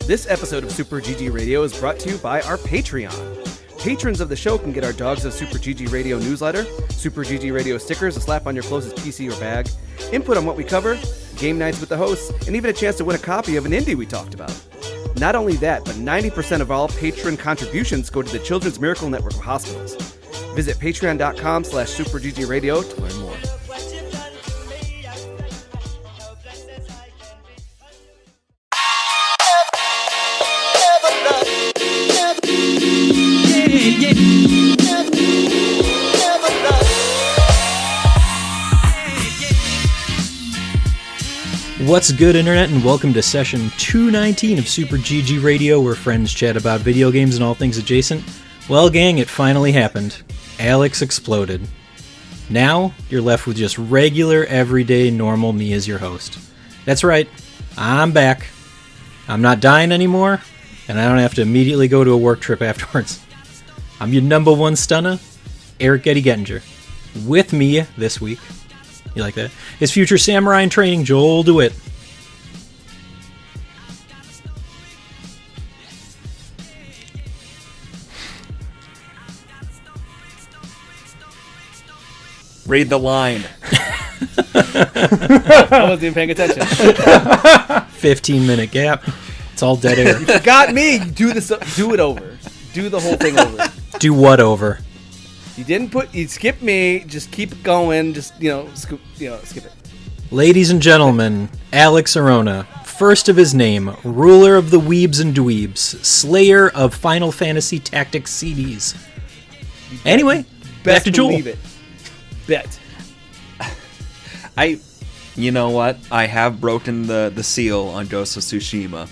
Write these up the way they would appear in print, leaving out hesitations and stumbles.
This episode of Super GG Radio is brought to you by our Patreon. Patrons of the show can get our Dogs of Super GG Radio newsletter, Super GG Radio stickers to slap on your closest PC or bag, input on what we cover, game nights with the hosts, and even a chance to win a copy of an indie we talked about. Not only that, but 90% of all patron contributions go to the Children's Miracle Network of Hospitals. Visit patreon.com/superggradio to learn more. What's good, Internet, and welcome to session 219 of Super GG Radio, where friends chat about video games and all things adjacent. Well, gang, it finally happened. Alex exploded. Now, you're left with just regular, everyday, normal me as your host. That's right, I'm back. I'm not dying anymore, and I don't have to immediately go to a work trip afterwards. I'm your number one stunner, Eric Getty Gettinger. With me this week, you like that? Is future samurai in training, Joel DeWitt. Read the line. I wasn't even paying attention. 15-minute gap. It's all dead air. You forgot me. Do it over. Do the whole thing over. Do what over? You skipped me. Just keep going. Just, skip it. Ladies and gentlemen, Alex Orona, first of his name, ruler of the weebs and dweebs, slayer of Final Fantasy Tactics CDs. Anyway, back to Joel. It. Bet. You know what? I have broken the seal on Ghost of Tsushima.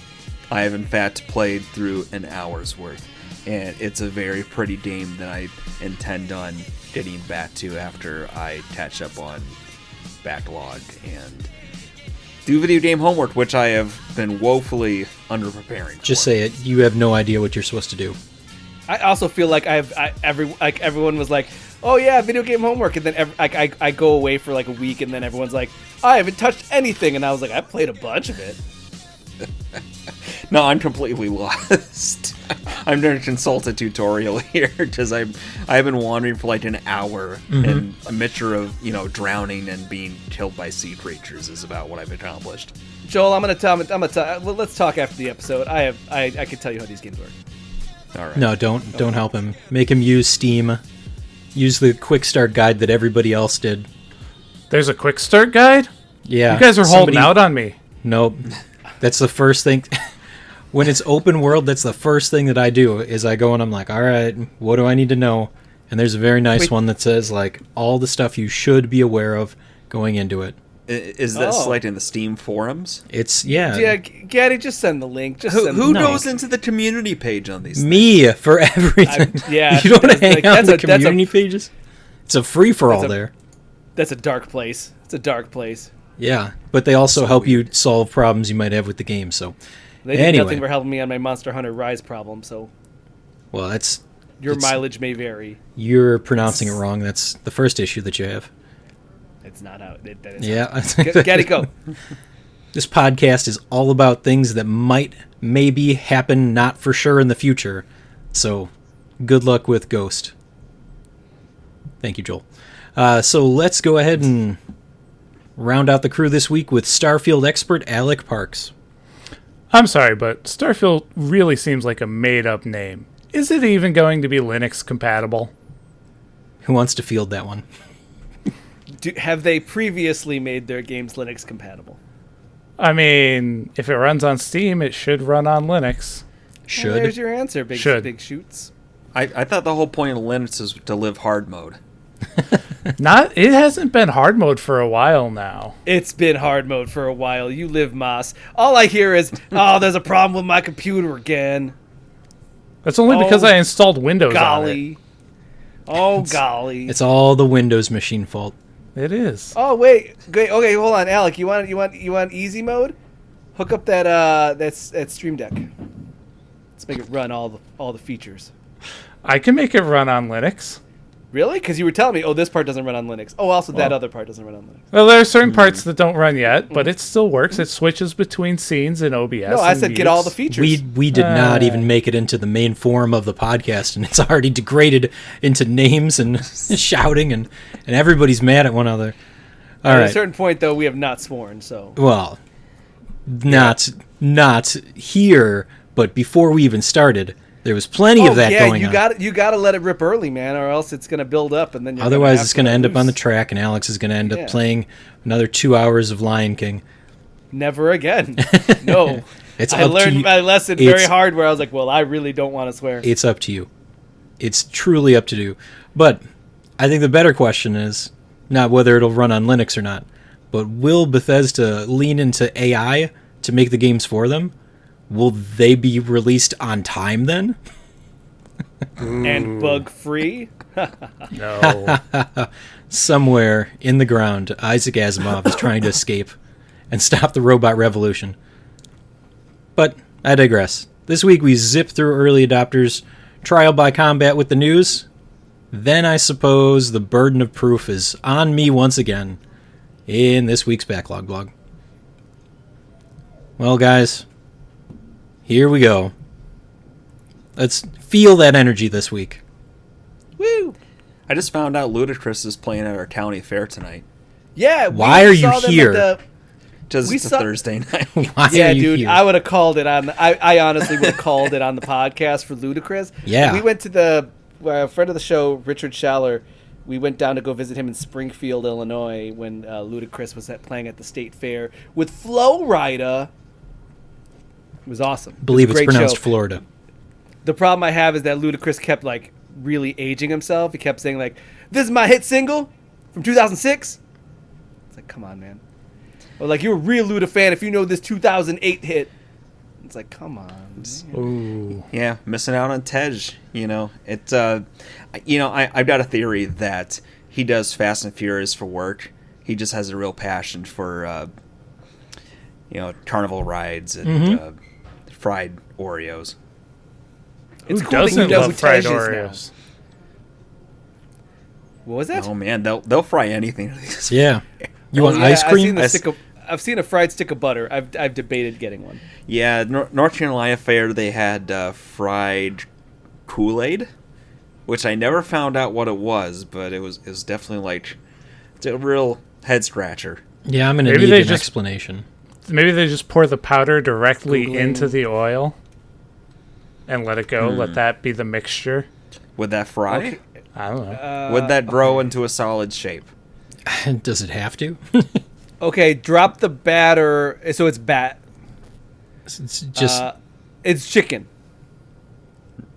I have in fact played through an hour's worth, and it's a very pretty game that I intend on getting back to after I catch up on Backlog and do video game homework, which I have been woefully underpreparing for. Just say it. You have no idea what you're supposed to do. I also feel like everyone was like, oh yeah, video game homework, and then I go away for like a week, and then everyone's like, I haven't touched anything, and I was like, I played a bunch of it. No, I'm completely lost. I'm going to consult a tutorial here because I've been wandering for like an hour, and a mixture of drowning and being killed by sea creatures is about what I've accomplished. Joel, let's talk after the episode. I can tell you how these games work. All right. No, don't help him. Make him use Steam. Use the quick start guide that everybody else did. There's a quick start guide? Yeah. You guys are holding out on me. Nope. That's the first thing. When it's open world, that's the first thing that I do is I go and I'm like, all right, what do I need to know? And there's a very nice one that says like all the stuff you should be aware of going into it. Is this like in the Steam forums? It's Getty, just send the link. Who goes into the community page on these things? Me for everything. You don't want to hang out on the community pages? It's a free-for-all there. That's a dark place. It's a dark place. Yeah, but they also help you solve problems you might have with the game, so... They did nothing for helping me on my Monster Hunter Rise problem, so... Well, Your mileage may vary. You're pronouncing it wrong. That's the first issue that you have. It's not how... Getty, go. This podcast is all about things that might, maybe happen, not for sure in the future. So, good luck with Ghost. Thank you, Joel. So let's go ahead and round out the crew this week with Starfield expert Alec Parks. I'm sorry, but Starfield really seems like a made-up name. Is it even going to be Linux compatible? Who wants to field that one? Have they previously made their games Linux compatible? I mean, if it runs on Steam, it should run on Linux. Should. Well, there's your answer, big shoots. I thought the whole point of Linux is to live hard mode. It hasn't been hard mode for a while now. It's been hard mode for a while. You live, Moss. All I hear is, oh, there's a problem with my computer again. That's only because I installed Windows on it. Oh, golly. It's all the Windows machine fault. It is. Oh, wait. Okay, hold on, Alec. You want easy mode? Hook up that Stream Deck. Let's make it run all the features. I can make it run on Linux. Really? Because you were telling me, oh, this part doesn't run on Linux. Oh, also that other part doesn't run on Linux. Well, there are certain parts that don't run yet, but it still works. It switches between scenes in OBS. No, I said get all the features. We did not even make it into the main forum of the podcast, and it's already degraded into names and shouting, and everybody's mad at one another. All At right. a certain point, though, we have not sworn, so... Well, not here, but before we even started, there was plenty of that going on. You got to let it rip early, man, or else it's going to build up, and then Otherwise, it's going to end up on the track, and Alex is going to end up playing another 2 hours of Lion King. Never again. No. I up to learned you. my lesson very hard, where I was like, well, I really don't want to swear. It's up to you. It's truly up to you. But I think the better question is not whether it'll run on Linux or not, but will Bethesda lean into AI to make the games for them? Will they be released on time then? And bug-free? No. Somewhere in the ground, Isaac Asimov is trying to escape and stop the robot revolution. But I digress. This week we zip through early adopters, trial by combat with the news. Then I suppose the burden of proof is on me once again in this week's Backlog Blog. Well, guys, here we go. Let's feel that energy this week. Woo! I just found out Ludacris is playing at our county fair tonight. Yeah. Why are you here? Just it's a Thursday night. Why Yeah, are you dude, here? I would have called it on. I honestly would have called it on the podcast for Ludacris. Yeah. We went to the friend of the show, Richard Schaller. We went down to go visit him in Springfield, Illinois, when Ludacris was playing at the state fair with Flo Rida. It was awesome. I believe it's a great pronounced show. Florida. The problem I have is that Ludacris kept like really aging himself. He kept saying like, "This is my hit single from 2006." It's like, come on, man. Or like, you're a real Luda fan if you know this 2008 hit. It's like, come on. Ooh. Yeah, missing out on Tej. You know, it's I've got a theory that he does Fast and Furious for work. He just has a real passion for carnival rides and fried Oreos. It's Who cool that doesn't you know love who fried Tej is now. Oreos? What was that? Oh man, they'll fry anything. Yeah. You want yeah, ice cream? I've seen a fried stick of butter. I've debated getting one. Yeah, North Carolina Fair, they had fried Kool-Aid, which I never found out what it was, but it was definitely like, it's a real head scratcher. Yeah, I'm going to Maybe need they an just- explanation. Maybe they just pour the powder directly Googling. into the oil and let it go. Let that be the mixture. Would that fry? Okay. I don't know. Would that grow into a solid shape? Does it have to? Okay, drop the batter. So it's It's just. it's chicken.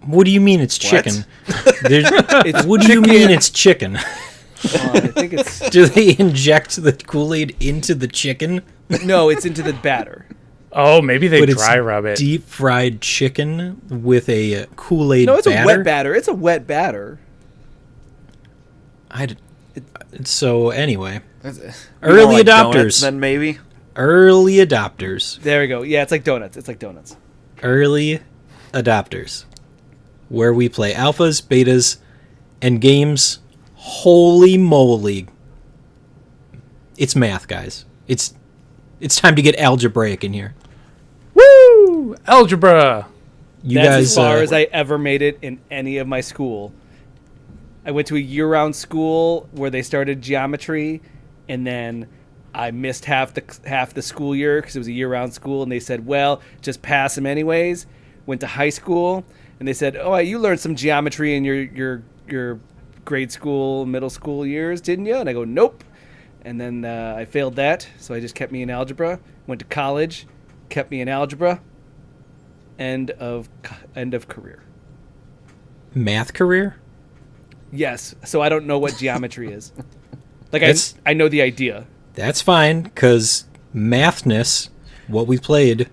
What do you mean it's chicken? It's What do you mean it's chicken? I think it's Do they inject the Kool-Aid into the chicken? no. It's into the batter. Oh, maybe they But dry it's rub it. deep fried chicken with a Kool-Aid No, it's batter? a wet batter. It's a wet batter. So anyway, More early like donuts adopters. then maybe. Early adopters. There we go. Yeah, it's like donuts. It's like donuts. Early adopters. Where we play alphas, betas, and games. Holy moly. It's math, guys. It's time to get algebraic in here. Woo! Algebra! You That's guys as far as I ever made it in any of my school. I went to a year-round school where they started geometry, and then I missed half the school year because it was a year-round school, and they said, well, just pass them anyways. Went to high school, and they said, oh, you learned some geometry in your grade school, middle school years, didn't you? And I go, nope. And then I failed that, so I just kept me in algebra. Went to college, kept me in algebra. End of career. math career? Yes, so I don't know what geometry is. Like That's- I know the idea. That's fine, because Mathness, what we played,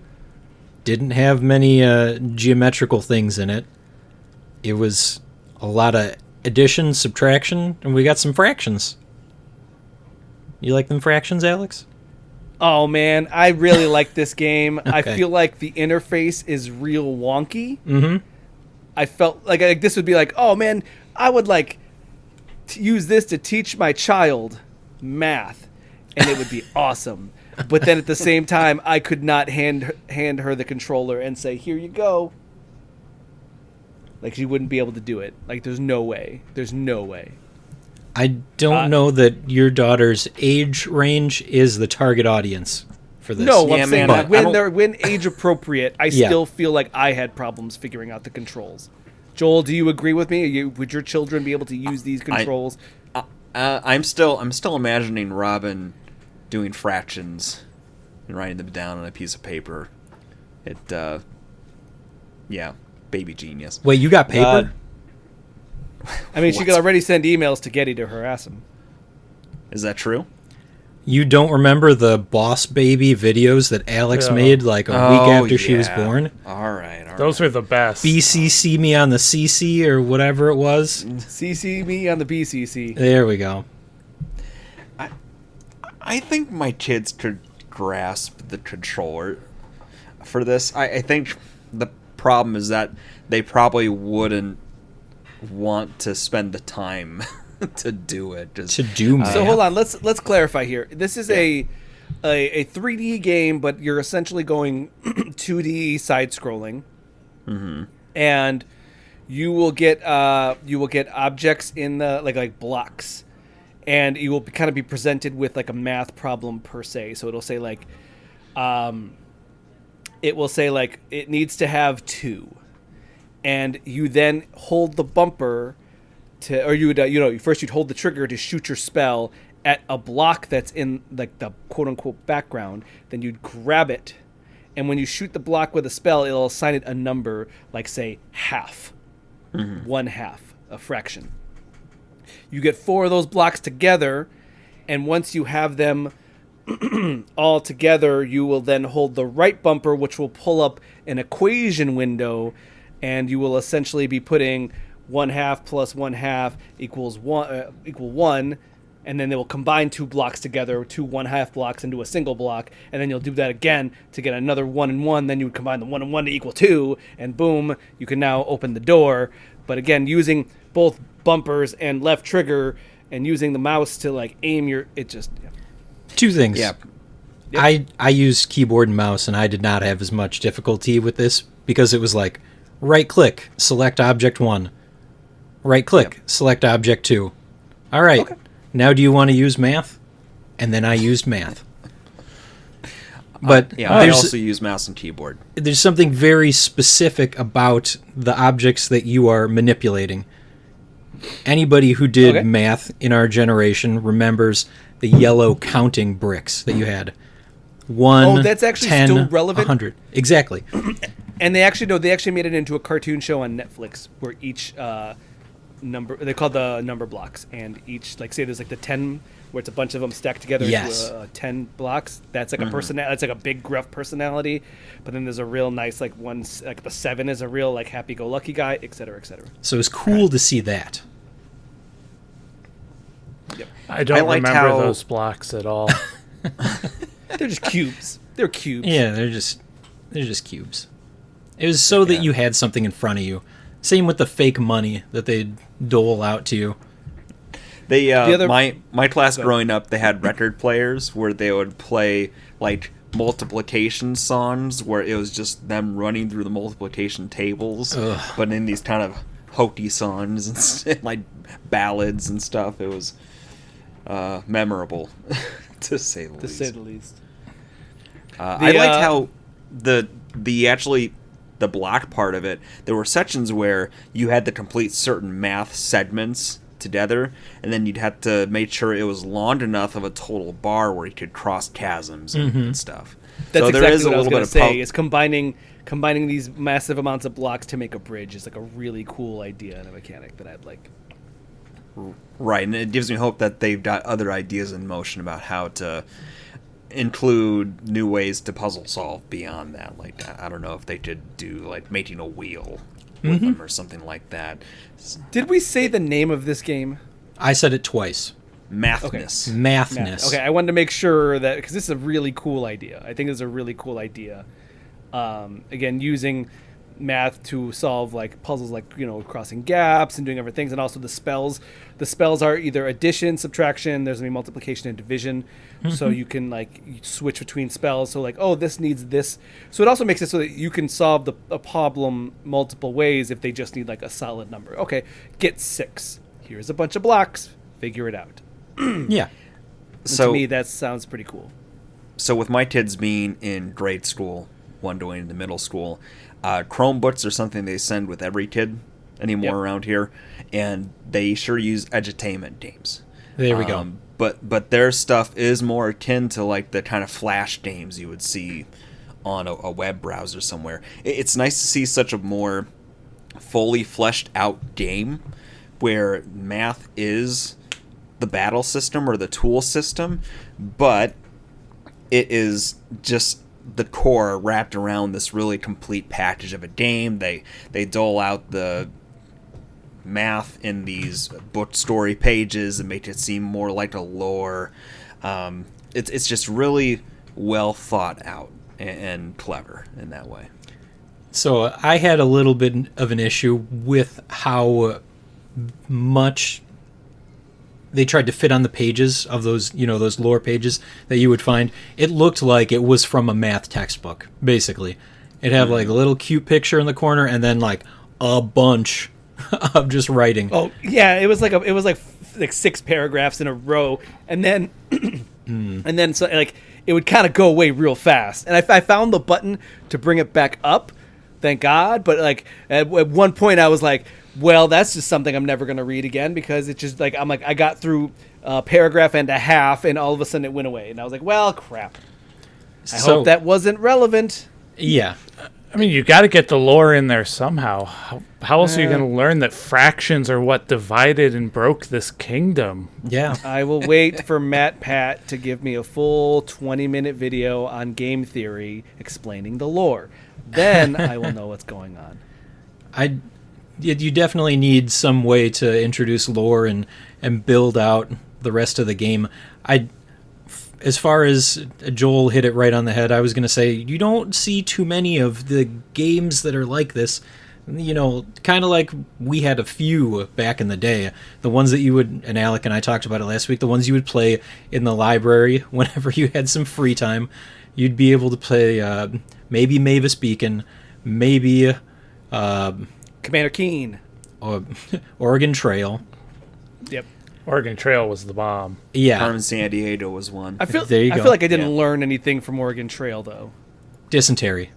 didn't have many geometrical things in it. It was a lot of addition, subtraction, and we got some fractions. You like them fractions, Alex? Oh man, I really like this game. I Okay. feel like the interface is real wonky. Mm-hmm. I felt like this would be like, oh man, I would like use this to teach my child math, and it would be awesome. But then at the same time, I could not hand her the controller and say, "Here you go." Like, she wouldn't be able to do it. Like, there's no way. There's no way. I don't know that your daughter's age range is the target audience for this. No, Yeah, I'm saying man, that when age appropriate, I still feel like I had problems figuring out the controls. Joel, do you agree with me? Would your children be able to use these controls? I'm still imagining Robin doing fractions and writing them down on a piece of paper. Baby genius. Wait, you got paper? I mean, she could already send emails to Getty to harass him. Is that true? You don't remember the Boss Baby videos that Alex made like a week after she was born? All right. Those were the best. BCC me on the CC or whatever it was. CC me on the BCC. There we go. I think my kids could grasp the controller for this. I think the problem is that they probably wouldn't want to spend the time to do it. To do math. So hold on, let's clarify here. This is a 3D game, but you're essentially going 2D side scrolling, and you will get objects in the like blocks, and you will kind of be presented with like a math problem per se. So it'll say like, it needs to have 2, and you then hold the bumper first you'd hold the trigger to shoot your spell at a block that's in like the quote unquote background. Then you'd grab it, and when you shoot the block with a spell, it'll assign it a number, like say half, 1/2, a fraction. You get 4 of those blocks together, and once you have them all together, you will then hold the right bumper, which will pull up an equation window, and you will essentially be putting 1/2 plus 1/2 equals 1, and then they will combine 2 blocks together, 2 1/2 blocks into a single block, and then you'll do that again to get another 1 and 1. Then you would combine the 1 and 1 to equal 2, and boom, you can now open the door. But again, using both bumpers and left trigger, and using the mouse to like aim Two things. Yeah. I used keyboard and mouse, and I did not have as much difficulty with this because it was like right click, select object 1. Right click, select object 2. All right. Okay. Now do you want to use math? And then I used math. But I also use mouse and keyboard. There's something very specific about the objects that you are manipulating. Anybody who did math in our generation remembers the yellow counting bricks that you had. 1, that's actually 10, still relevant? 100. Exactly. And they actually made it into a cartoon show on Netflix where each number, they call the number blocks, and each, like say there's like the 10 where it's a bunch of them stacked together into 10 blocks. That's like a that's like a big gruff personality. But then there's a real nice like one, like the 7 is a real like happy-go-lucky guy, etc., etc. So it's cool to see that. Yep. I don't remember those blocks at all. They're just cubes. They're cubes. Yeah, they're just cubes. It was so that you had something in front of you. Same with the fake money that they'd dole out to you. They my class growing up, they had record players where they would play like multiplication songs where it was just them running through the multiplication tables, but in these kind of hokey songs and like ballads and stuff. It was memorable, to say the least. I liked how the block part of it, there were sections where you had to complete certain math segments together, and then you'd have to make sure it was long enough of a total bar where you could cross chasms and stuff. That's so exactly there is what a I was little going bit to of say. Is combining these massive amounts of blocks to make a bridge is like a really cool idea and a mechanic that I'd like. Right, and it gives me hope that they've got other ideas in motion about how to include new ways to puzzle solve beyond that. Like, I don't know if they could do like making a wheel with them or something like that. Did we say the name of this game? I said it twice. Mathness. Okay. Mathness. Okay, I wanted to make sure that, because this is a really cool idea. I think it's a really cool idea. Again, using math to solve like puzzles, like crossing gaps and doing other things, and also the spells. The spells are either addition, subtraction. There's gonna be multiplication and division, so you can like switch between spells. So like, oh, this needs this. So it also makes it so that you can solve a problem multiple ways if they just need like a solid number. Okay, get 6. Here's a bunch of blocks. Figure it out. Yeah. And So to me, that sounds pretty cool. So with my kids being in grade school, one going into middle school, Chromebooks are something they send with every kid anymore around here, and they sure use edutainment games. There we go. But their stuff is more akin to like the kind of flash games you would see on a web browser somewhere. It's nice to see such a more fully fleshed out game where math is the battle system or the tool system, but it is just the core wrapped around this really complete package of a game. They dole out the math in these book story pages and make it seem more like a lore. It's just really well thought out and clever in that way. So I had a little bit of an issue with how much they tried to fit on the pages of those, those lore pages that you would find. It looked like it was from a math textbook, basically. It had like a little cute picture in the corner and then like a bunch of just writing. Oh yeah, it was like 6 paragraphs in a row, and then and then so like it would kind of go away real fast. And I found the button to bring it back up, thank God. But like at one point I was like, well, that's just something I'm never going to read again, because it's just like I got through a paragraph and a half, and all of a sudden it went away, and I was like, well, crap. I hope that wasn't relevant. Yeah. I mean, you got to get the lore in there somehow. How else are you going to learn that fractions are what divided and broke this kingdom? Yeah. I will wait for Matt Pat to give me a full 20-minute video on game theory explaining the lore. Then I will know what's going on. You definitely need some way to introduce lore and build out the rest of the game. As far as Joel hit it right on the head, I was going to say, you don't see too many of the games that are like this. Kind of like we had a few back in the day. The ones that you would, and Alec and I talked about it last week, the ones you would play in the library whenever you had some free time. You'd be able to play maybe Mavis Beacon, maybe Commander Keen. or Oregon Trail. Yep. Oregon Trail was the bomb. Yeah. Carmen Sandiego was one. There you go. I feel like I didn't learn anything from Oregon Trail, though. Dysentery.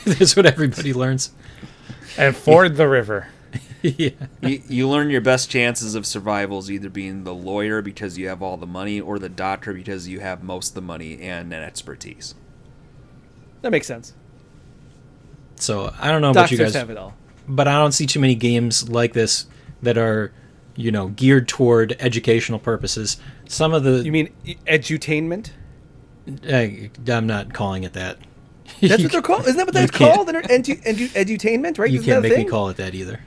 That's what everybody learns. And ford the river. Yeah. You learn your best chances of survivals either being the lawyer because you have all the money, or the doctor because you have most of the money and an expertise. That makes sense. So I don't know about you Doctors guys, have it all. but I don't see too many games like this that are, geared toward educational purposes. Some of the You mean edutainment? I'm not calling it that. That's what they're called. Isn't that what that's called? Edutainment, right? You Isn't can't that a make me thing? call it that either.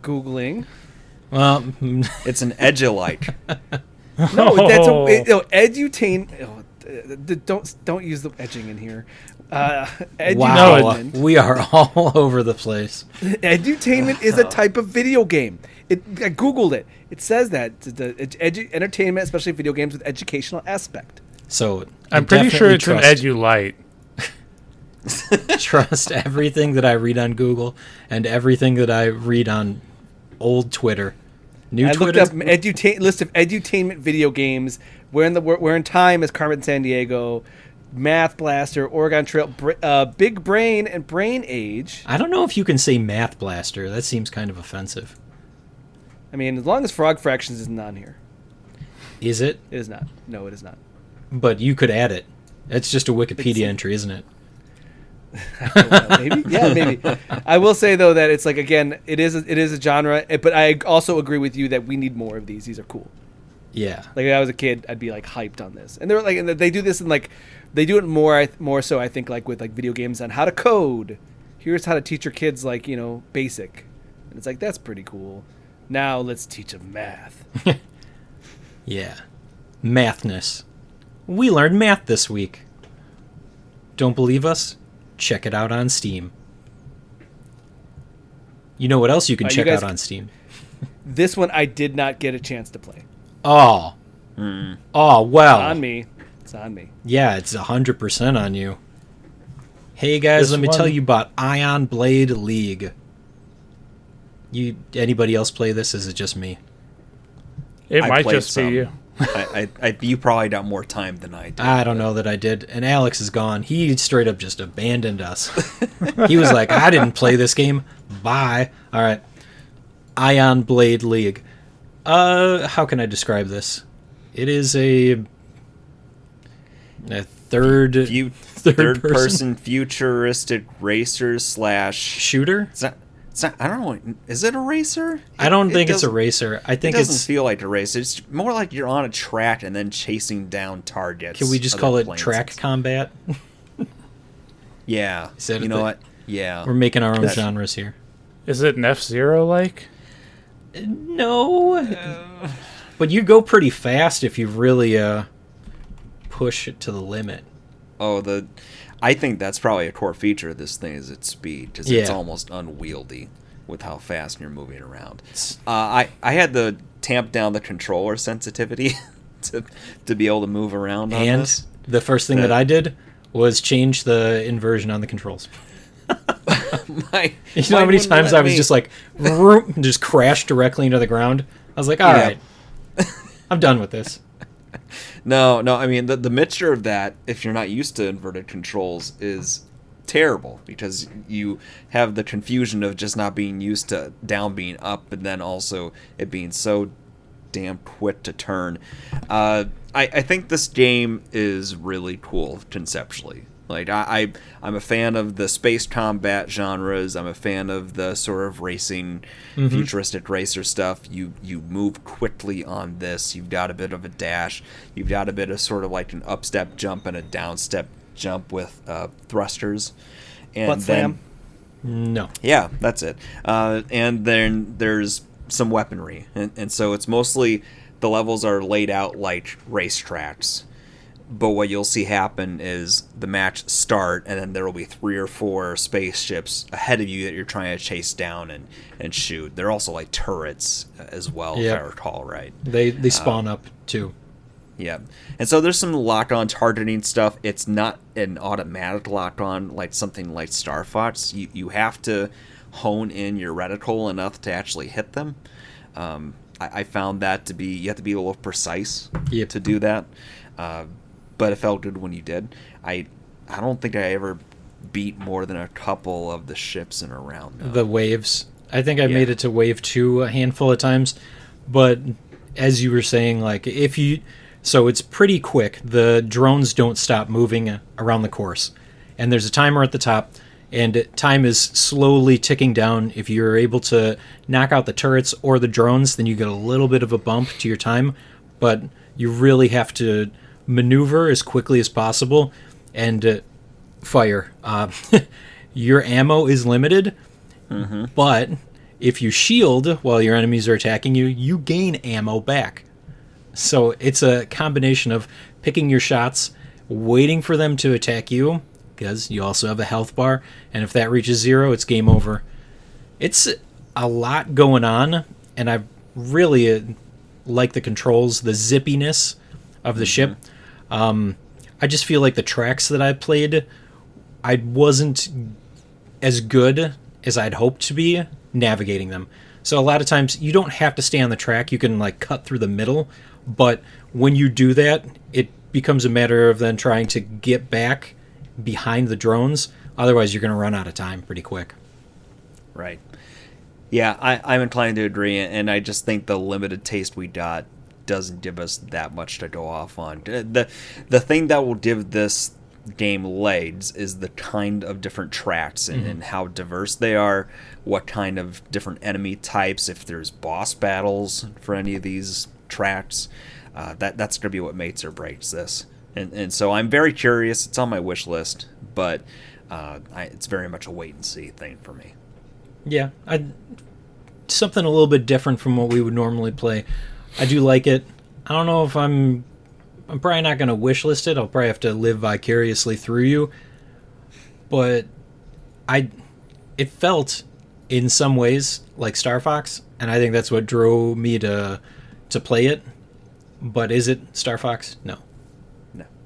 Googling. Well, It's an edulite. No, edutainment. Don't use the edging in here. wow, Edutainment. we are all over the place. Edutainment is a type of video game. I googled it. It says that it's the entertainment, especially video games with educational aspect. So I'm pretty sure it's an edulite. Trust everything that I read on Google and everything that I read on old Twitter. I looked up list of edutainment video games. Where in Time is Carmen Sandiego, Math Blaster, Oregon Trail, Big Brain, and Brain Age. I don't know if you can say Math Blaster. That seems kind of offensive. I mean, as long as Frog Fractions isn't on here. Is it? It is not. No, it is not. But you could add it. It's just a Wikipedia entry, isn't it? Maybe. Yeah, maybe. I will say though that it's like, again, it is a genre, but I also agree with you that we need more of these. These are cool. Yeah. Like if I was a kid, I'd be like hyped on this. And they're like, and they do this in like, they do it more so I think like with like video games on how to code. Here's how to teach your kids like basic, and it's like that's pretty cool. Now let's teach them math. Yeah. Mathness. We learned math this week. Don't believe us? Check it out on Steam. You know what else you can You check guys- out on Steam? This one I did not get a chance to play. Oh. Oh, well. It's on me. It's on me. Yeah, it's 100% on you. Hey guys, This let me one- tell you about Ion Blade League. Anybody else play this? Is it just me? It I might played just be some. you. You probably got more time than I did. I don't know that I did. And Alex is gone. He straight up just abandoned us. He was like, I didn't play this game. Bye. All right. Ion Blade League. How can I describe this? It is a third Third-person futuristic racer slash... shooter. I don't know. Is it a racer? I don't think it's a doesn't- racer. I think It doesn't it's... feel like a race. It's more like you're on a track and then chasing down targets. Can we just other call it planes. track combat? Yeah. Is that You a know thing? what? Yeah. We're making our own That- genres here. Is it an F-Zero like? No. But you go pretty fast if you really push it to the limit. Oh, I think that's probably a core feature of this thing is its speed, because it's Yeah. almost unwieldy with how fast you're moving around. I had to tamp down the controller sensitivity to be able to move around on And this. the first thing that I did was change the inversion on the controls. You know how many times I was just like, vroom, just crashed directly into the ground? I was like, all Yeah. right, I'm done with this. No, I mean, the mixture of that, if you're not used to inverted controls, is terrible, because you have the confusion of just not being used to down being up, and then also it being so damn quick to turn. I think this game is really cool conceptually. Like, I'm a fan of the space combat genres. I'm a fan of the sort of racing, futuristic racer stuff. You move quickly on this. You've got a bit of a dash. You've got a bit of sort of like an upstep jump and a downstep jump with thrusters. And Butt then, slam. No. yeah, that's it. And then there's some weaponry. And so it's mostly the levels are laid out like racetracks. But what you'll see happen is the match start, and then there will be 3 or 4 spaceships ahead of you that you're trying to chase down and shoot. They're also like turrets as well, if I recall right. They spawn up too. Yeah. And so there's some lock-on targeting stuff. It's not an automatic lock-on like something like Star Fox. You have to hone in your reticle enough to actually hit them. I found that to be, you have to be a little precise to do that. But it felt good when you did. I don't think I ever beat more than a couple of the ships in a round, though. The waves. I think I made it to wave 2 a handful of times. But as you were saying, like, so it's pretty quick. The drones don't stop moving around the course. And there's a timer at the top, and time is slowly ticking down. If you're able to knock out the turrets or the drones, then you get a little bit of a bump to your time. But you really have to maneuver as quickly as possible and fire. Your ammo is limited, but if you shield while your enemies are attacking you, you gain ammo back. So it's a combination of picking your shots, waiting for them to attack you, because you also have a health bar, and if that reaches 0, it's game over. It's a lot going on, and I really like the controls, the zippiness of the ship. I just feel like the tracks that I played, I wasn't as good as I'd hoped to be navigating them. So a lot of times you don't have to stay on the track. You can like cut through the middle, but when you do that, it becomes a matter of then trying to get back behind the drones. Otherwise, you're going to run out of time pretty quick. Right. Yeah, I'm inclined to agree, and I just think the limited taste we got doesn't give us that much to go off on. The thing that will give this game legs is the kind of different tracks and how diverse they are, what kind of different enemy types, if there's boss battles for any of these tracks. That's going to be what makes or breaks this. And so I'm very curious. It's on my wish list, but it's very much a wait-and-see thing for me. Yeah, something a little bit different from what we would normally play. I do like it. I don't know if I'm probably not going to wish list it. I'll probably have to live vicariously through you. But it felt in some ways like Star Fox, and I think that's what drove me to play it. But is it Star Fox? No.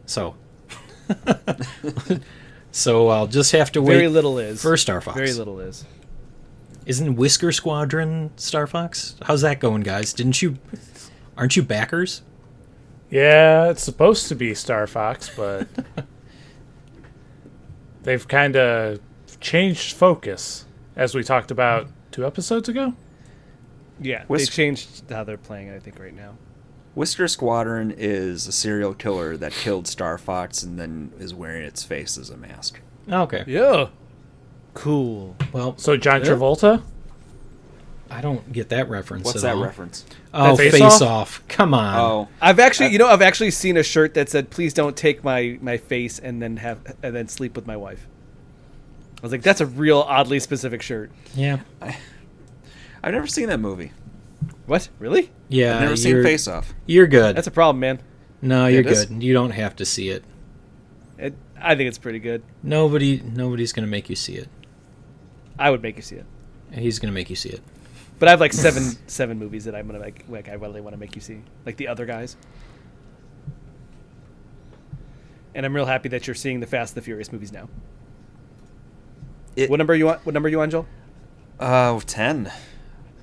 So so I'll just have to wait. Very little is for Star Fox. Very little is. Isn't Whisker Squadron Star Fox? How's that going, guys? Aren't you backers? Yeah, it's supposed to be Star Fox, but they've kind of changed focus, as we talked about 2 episodes ago. Yeah, they changed how they're playing it, I think, right now. Whisker Squadron is a serial killer that killed Star Fox and then is wearing its face as a mask. Okay. Yeah. Cool. Well, So John Travolta? I don't get that reference. What's at that all. reference? Oh, Face Face Off? Off. Come on. Oh, I've actually seen a shirt that said, "Please don't take my face and then sleep with my wife." I was like, that's a real oddly specific shirt. Yeah. I've never seen that movie. What? Really? Yeah. I've never seen Face Off. You're good. That's a problem, man. No, you're It is? good. You don't have to see it. I think it's pretty good. Nobody's gonna make you see it. I would make you see it. He's gonna make you see it. But I have like seven movies that I'm gonna like I really want to make you see, like The Other Guys. And I'm real happy that you're seeing the Fast and the Furious movies now. What number you want? What number you on, Joel? 10,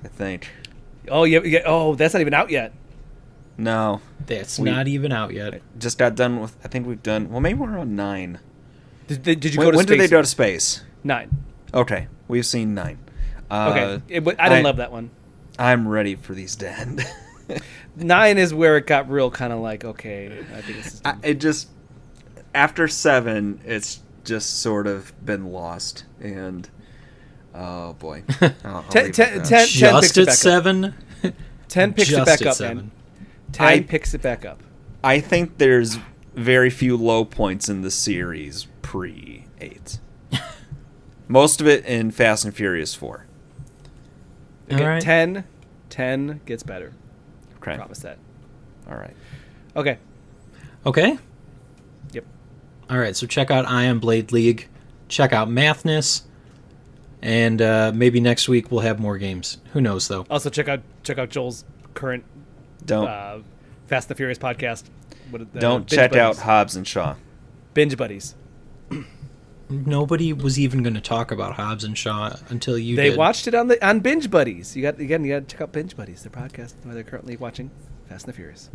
I think. Oh yeah. Oh, that's not even out yet. No, That's not even out yet. just got done with. I think we've done. Well, maybe we're on 9. Did you When, go to when space? did they go to space? 9. Okay, we've seen 9. Okay, I didn't love that one. I'm ready for these to end. 9 is where it got real kind of like, okay, I think this is It just after 7, it's just sort of been lost, and oh boy, I'll leave it at that. 10 Just picks it at back up. 7. 10 picks it Just back at up, 7. man. 10 picks it back up. I think there's very few low points in the series pre-8. Most of it in Fast and Furious 4. Okay, All right. 10 gets better. Okay. Promise that. All right. Okay. Okay. Yep. All right. So check out I Am Blade League. Check out Mathness. And maybe next week we'll have more games. Who knows though? Also check out Joel's current Don't Fast and the Furious podcast. don't Binge check out Buddies. Hobbs and Shaw. Binge Buddies. Nobody was even going to talk about Hobbs and Shaw until you They did. watched it on Binge Buddies. You got to check out Binge Buddies, their podcast where they're currently watching Fast and the Furious.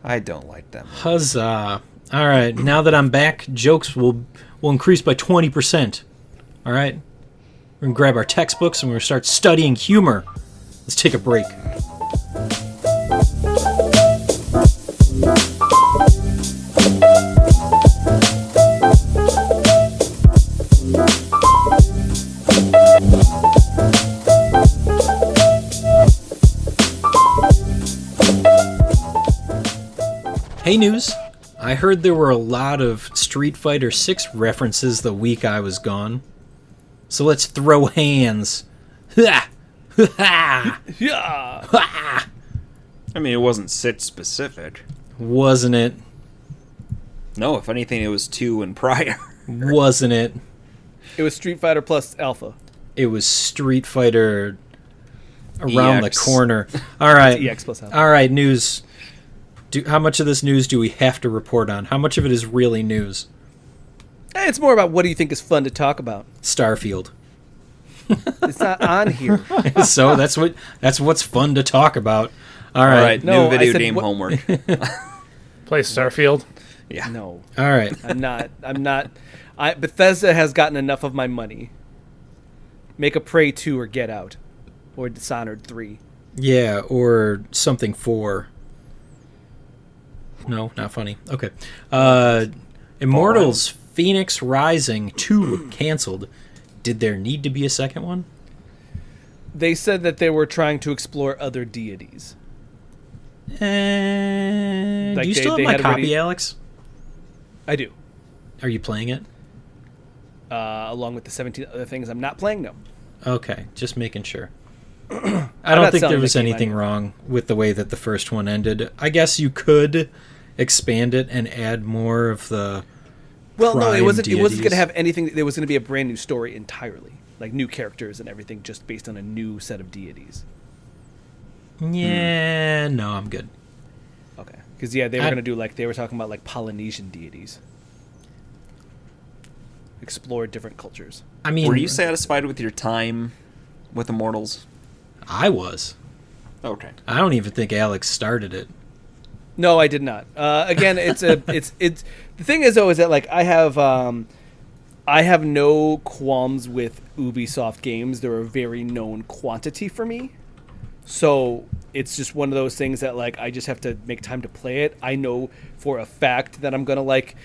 I don't like them. Huzzah. All right. Now that I'm back, jokes will increase by 20%. All right. We're going to grab our textbooks and we're going to start studying humor. Let's take a break. Hey News, I heard there were a lot of Street Fighter 6 references the week I was gone. So let's throw hands. Ha! Ha! Yeah. Ha! I mean, it wasn't sit specific. Wasn't it? No, if anything, it was 2 and prior. Wasn't it? It was Street Fighter plus Alpha. It was Street Fighter around EX. the corner. All right. EX plus Alpha. All right, news. How much of this news do we have to report on? How much of it is really news? It's more about what do you think is fun to talk about. Starfield. It's not on here. So that's what's fun to talk about. All All right. right, No, new I video said game what- homework. Play Starfield. Yeah. No, All right. I'm not. Bethesda has gotten enough of my money. Make a Prey 2 or Get Out. Or Dishonored 3. Yeah, or something 4. No, not funny. Okay. Immortals Phoenix Rising 2 canceled. Did there need to be a second one? They said that they were trying to explore other deities. Do Like you still they have my had copy, already- Alex? I do. Are you playing it? Along with the 17 other things I'm not playing, no. Okay, just making sure. I I'm don't not think selling there the was game anything anymore. wrong with the way that the first one ended. I guess you could expand it and add more of the Well, no, it prime wasn't going deities. to have anything. There was going to be a brand new story entirely. like new characters and everything, just based on a new set of deities. Yeah, no, I'm good. Okay, because they were gonna do they were talking about like Polynesian deities, explore different cultures. I mean, were you satisfied with your time with Immortals? I was. Okay. I don't even think Alex started it. No, I did not. Again, it's the thing is though is that like I have no qualms with Ubisoft games. They're a very known quantity for me. So it's just one of those things that like I just have to make time to play it. I know for a fact that I'm gonna like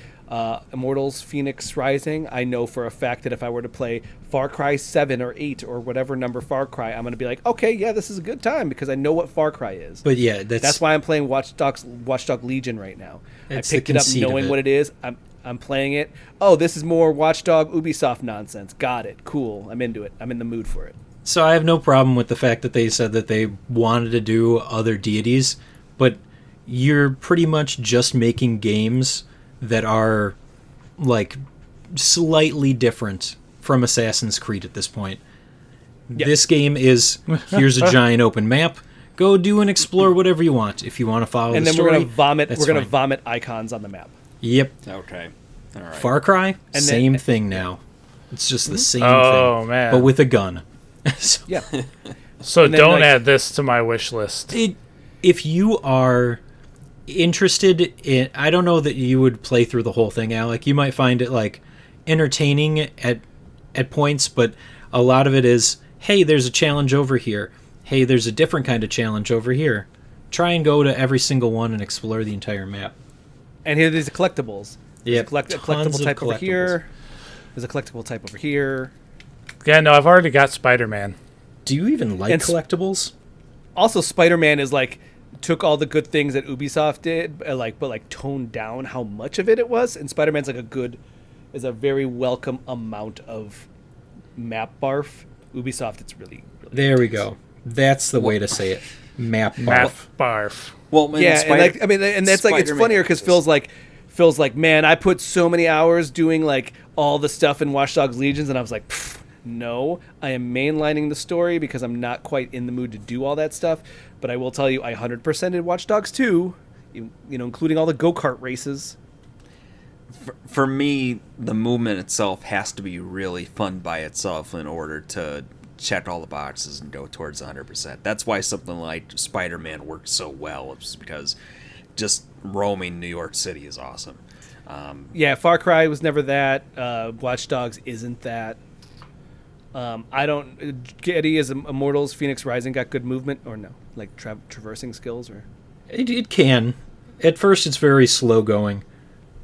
Immortals Phoenix Rising. I know for a fact that if I were to play Far Cry 7 or 8 or whatever number Far Cry, I'm gonna be like, okay, yeah, this is a good time because I know what Far Cry is. But yeah, that's why I'm playing Watchdog Legion right now. I picked it up knowing what it is. I'm playing it. Oh, this is more Watchdog Ubisoft nonsense. Got it. Cool. I'm into it. I'm in the mood for it. So I have no problem with the fact that they said that they wanted to do other deities, but you're pretty much just making games that are like slightly different from Assassin's Creed at this point. Yep. This game is, here's a giant open map. Go do and explore whatever you want. If you want to follow the story, we're gonna vomit icons on the map. Yep. Okay. All right. Far Cry, same thing now. It's just the same thing. Oh man. But with a gun. Yeah. So don't add this to my wish list. If you are interested in, I don't know that you would play through the whole thing, Alec. You might find it like entertaining at points, but a lot of it is, hey, there's a challenge over here. Hey, there's a different kind of challenge over here. Try and go to every single one and explore the entire map. And here there's the collectibles. Yeah, there's a collectible type over here. There's a collectible type over here. Yeah, no, I've already got Spider-Man. Do you even like collectibles? Also, Spider-Man is like took all the good things that Ubisoft did, but toned down how much of it was. And Spider-Man's like a very welcome amount of map barf. Ubisoft, it's really, really there we go. That's the way to say it. Map barf. Map barf. Well, yeah, and that's like it's funnier because Phil's like, man, I put so many hours doing like all the stuff in Watch Dogs Legions, and I was like, no, I am mainlining the story because I'm not quite in the mood to do all that stuff. But I will tell you, I 100% did Watch Dogs 2, you know, including all the go-kart races. For me, the movement itself has to be really fun by itself in order to check all the boxes and go towards 100%. That's why something like Spider-Man works so well. It's because just roaming New York City is awesome. Yeah, Far Cry was never that. Watch Dogs isn't that. Getty is Immortals Phoenix Rising got good movement or no? Like traversing skills or? It can. At first it's very slow going,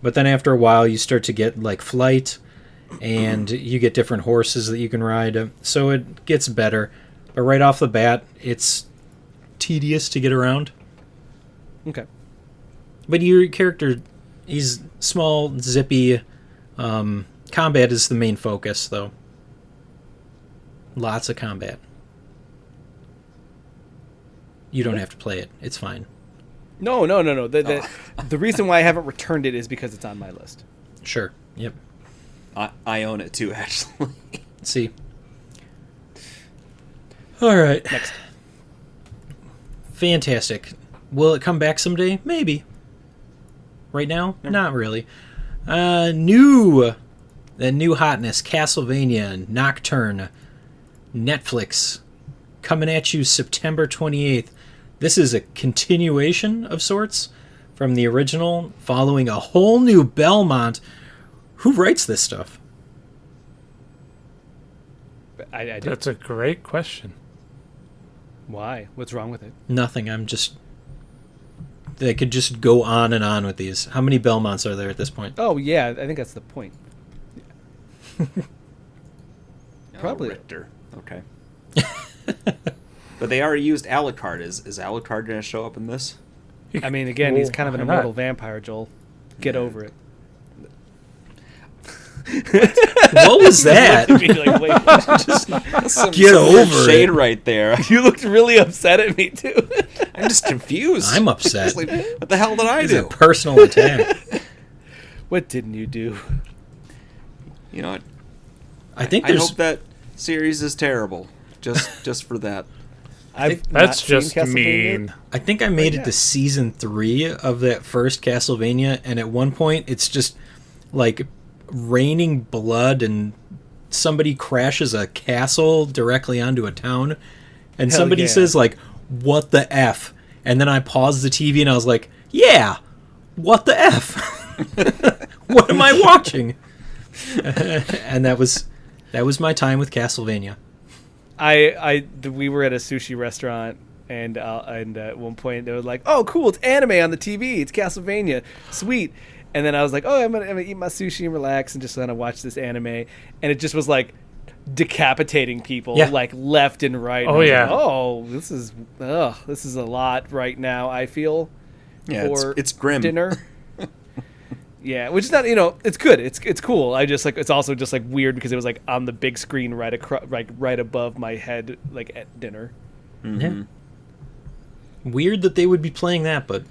but then after a while you start to get like flight and you get different horses that you can ride. So it gets better. But right off the bat, it's tedious to get around. Okay. But your character, he's small, zippy. Combat is the main focus, though. Lots of combat. You don't have to play it. It's fine. No. The reason why I haven't returned it is because it's on my list. Sure. Yep. I own it too, actually. See. All right. Next. Fantastic. Will it come back someday? Maybe. Right now? Never. Not really. The new hotness, Castlevania Nocturne, Netflix, coming at you September 28th. This is a continuation of sorts from the original, following a whole new Belmont. Who writes this stuff? I do. That's a great question. Why? What's wrong with it? Nothing. They could just go on and on with these. How many Belmonts are there at this point? Oh, yeah. I think that's the point. Probably. Richter. Okay. But they already used Alucard. Is Alucard going to show up in this? I mean, again, he's kind of an immortal vampire, Joel. Get over it. What was that? Just get over shade it. Right there. You looked really upset at me, too. I'm just confused. I'm upset. Like, what the hell did I do? It's a personal attack. What didn't you do? You know what? I hope that series is terrible. Just for that. That's just mean. I think I made it to season 3 of that first Castlevania, and at one point it's just like raining blood, and somebody crashes a castle directly onto a town, and Hell somebody yeah. says like, "What the F?" And then I paused the TV and I was like, "Yeah, what the F? What am I watching?" And that was my time with Castlevania. We were at a sushi restaurant, and at one point they were like, "Oh, cool! It's anime on the TV. It's Castlevania, sweet." And then I was like, "Oh, I'm gonna eat my sushi and relax and just kind of watch this anime." And it just was like decapitating people, like left and right. Oh, and yeah. like, oh, this is a lot right now. I feel. Yeah, for it's grim. dinner. Yeah, which is not, it's good. It's cool. I just like, it's also just like weird because it was like on the big screen right above my head, like at dinner. Mm-hmm. Yeah. Weird that they would be playing that, but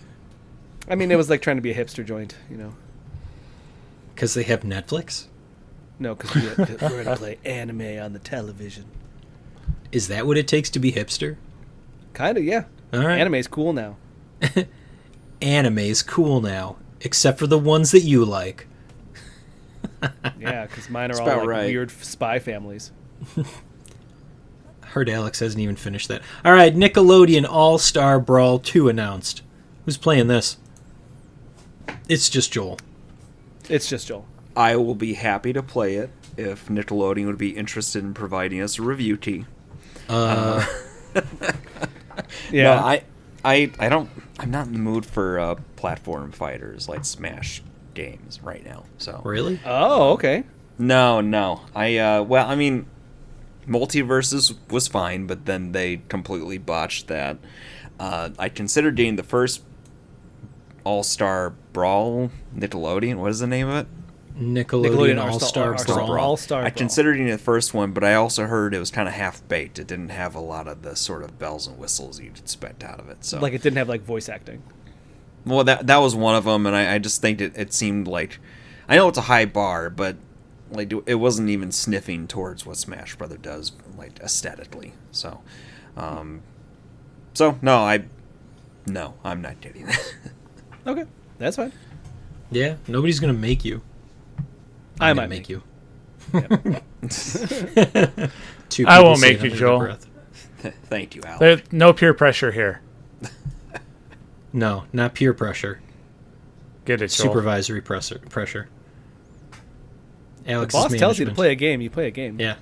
I mean, it was like trying to be a hipster joint, because they have Netflix. No, because we're gonna play anime on the television. Is that what it takes to be hipster? Kind of, yeah. All right. Anime's cool now. Anime's cool now, except for the ones that you like. Yeah, because mine are That's all about like right. weird spy families. Heard Alex hasn't even finished that. All right, Nickelodeon All-Star Brawl 2 announced. Who's playing this? It's just Joel. It's just Joel. I will be happy to play it if Nickelodeon would be interested in providing us a review tee. Yeah. No, I don't. I'm not in the mood for platform fighters like Smash games right now. So Really? Oh, okay. no. I mean, Multiverses was fine, but then they completely botched that. I considered getting the first All-Star Brawl Nickelodeon. What is the name of it? Nickelodeon All-Star Brawl. All-Star I Brawl. considered getting the first one, but I also heard it was kind of half-baked. It didn't have a lot of the sort of bells and whistles you'd expect out of it. So, Like it didn't have like voice acting. well, that was one of them, and I just think it seemed like, I know it's a high bar, but like it wasn't even sniffing towards what Smash Brother does, like aesthetically. So, no, I'm not getting it. Okay, that's fine. Yeah, nobody's going to make you. I I'm might gonna make you. Two I people won't say make it you, under their Joel. breath. Thank you, Alex. There's no peer pressure here. No, not peer pressure. Get it, Joel. Supervisory pressure. The Alex's boss tells you to management. play a game, you play a game. Yeah.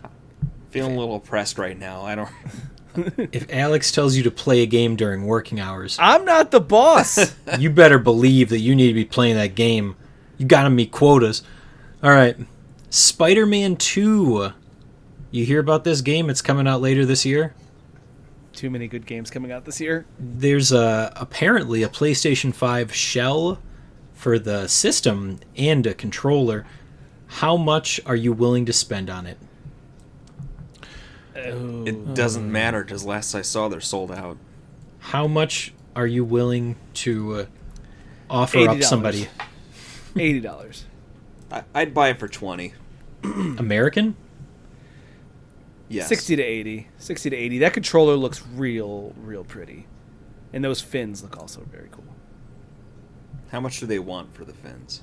Feeling a little oppressed right now. I don't. If Alex tells you to play a game during working hours, I'm not the boss. you better believe that you need to be playing that game. You gotta meet quotas. All right. Spider-Man 2. You hear about this game? It's coming out later this year. Too many good games coming out this year. There's apparently a PlayStation 5 shell for the system and a controller. How much are you willing to spend on it? It doesn't matter because last I saw, they're sold out. How much are you willing to offer up $80. somebody? $80. I'd buy it for 20. American? Yes. 60 to 80. 60 to 80. That controller looks real pretty. And those fins look also very cool. How much do they want for the fins?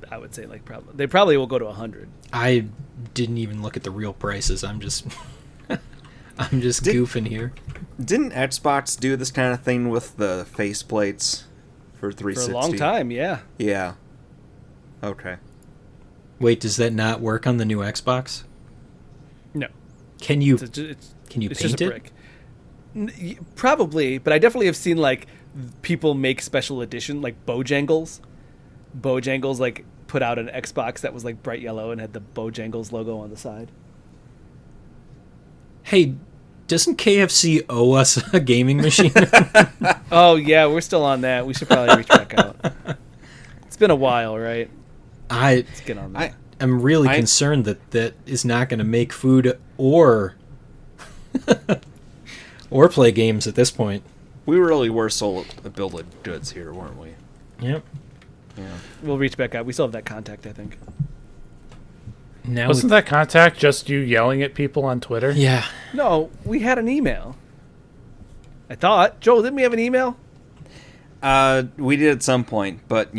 I would say they probably will go to 100. I didn't even look at the real prices. I'm just goofing here. Didn't Xbox do this kind of thing with the faceplates for 360? For a long time, yeah. Yeah. Okay. Wait, does that not work on the new Xbox? No. Can you It's paint just a it? brick. Probably, but I definitely have seen like people make special edition like Bojangles. Bojangles like put out an Xbox that was like bright yellow and had the Bojangles logo on the side. Hey, doesn't KFC owe us a gaming machine? Oh yeah, we're still on that. We should probably reach back out. It's been a while, right? Let's get on that. I'm really concerned that is not going to make food or play games at this point. We really were sold a bill of goods here, weren't we? Yep. Yeah. We'll reach back out. We still have that contact, I think. Now Wasn't that contact just you yelling at people on Twitter? Yeah. No, we had an email. I thought. Joel, didn't we have an email? We did at some point, but,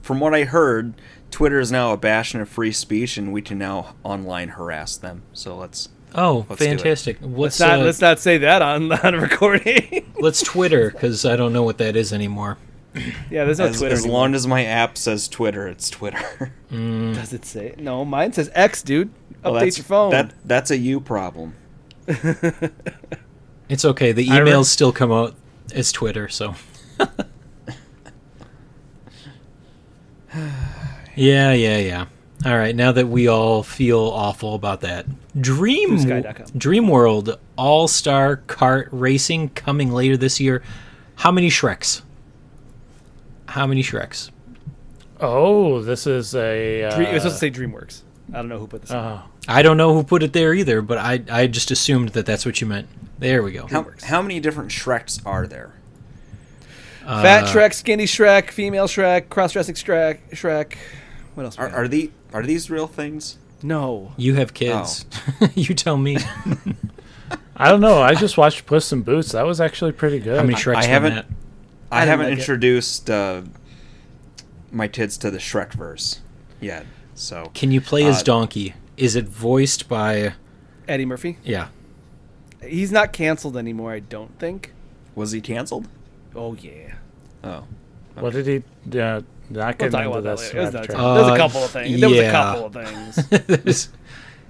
from what I heard, Twitter is now a bastion of free speech, and we can now online harass them. So let's do it. Fantastic. Let's not say that on recording. Let's Twitter, because I don't know what that is anymore. Yeah, there's no Twitter As anymore. long as my app says Twitter, it's Twitter. Does it say? No, mine says X, dude. Well, Update your phone. That's a you problem. It's okay. The emails still come out as Twitter, so. Yeah. All right, now that we all feel awful about that. Dreamworld All-Star Kart Racing coming later this year. How many Shreks? Oh, this is a... It was supposed to say DreamWorks. I don't know who put this in. I don't know who put it there either, but I just assumed that that's what you meant. There we go. How many different Shreks are there? Fat Shrek, skinny Shrek, female Shrek, cross-dressing Shrek. What else? Are these real things? No. You have kids. You tell me. I don't know. I just watched Puss in Boots. That was actually pretty good. How many Shreks I from haven't- that? I haven't like it. introduced my kids to the Shrekverse yet. So Can you play as Donkey? Is it voiced by... Eddie Murphy. Yeah. He's not canceled anymore, I don't think. was he canceled? Oh, yeah. Oh, What did he... not We'll get talk into about that this. later. after. There's a couple of things. There was a yeah. couple of things.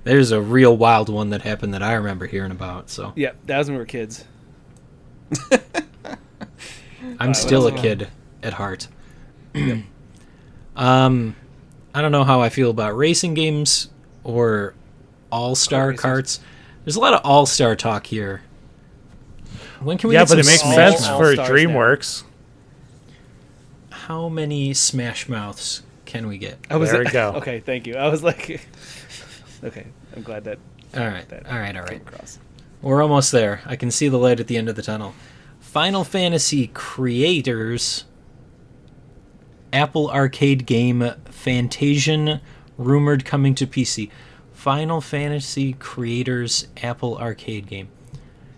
There's a real wild one that happened that I remember hearing about, so... Yeah, that was when we were kids. I'm still a kid at heart. I don't know how I feel about racing games or all-star racing. carts. There's a lot of all-star talk here. When can we Yeah, get but it some makes Smash sense Mouth? for All-Stars now. DreamWorks. How many Smash Mouths can we get? There we go. Okay, thank you. I was like... Okay, I'm glad that... All right. came across. We're almost there. I can see the light at the end of the tunnel. Final Fantasy creators... Apple Arcade game Fantasian rumored coming to PC. Final Fantasy creators Apple Arcade game.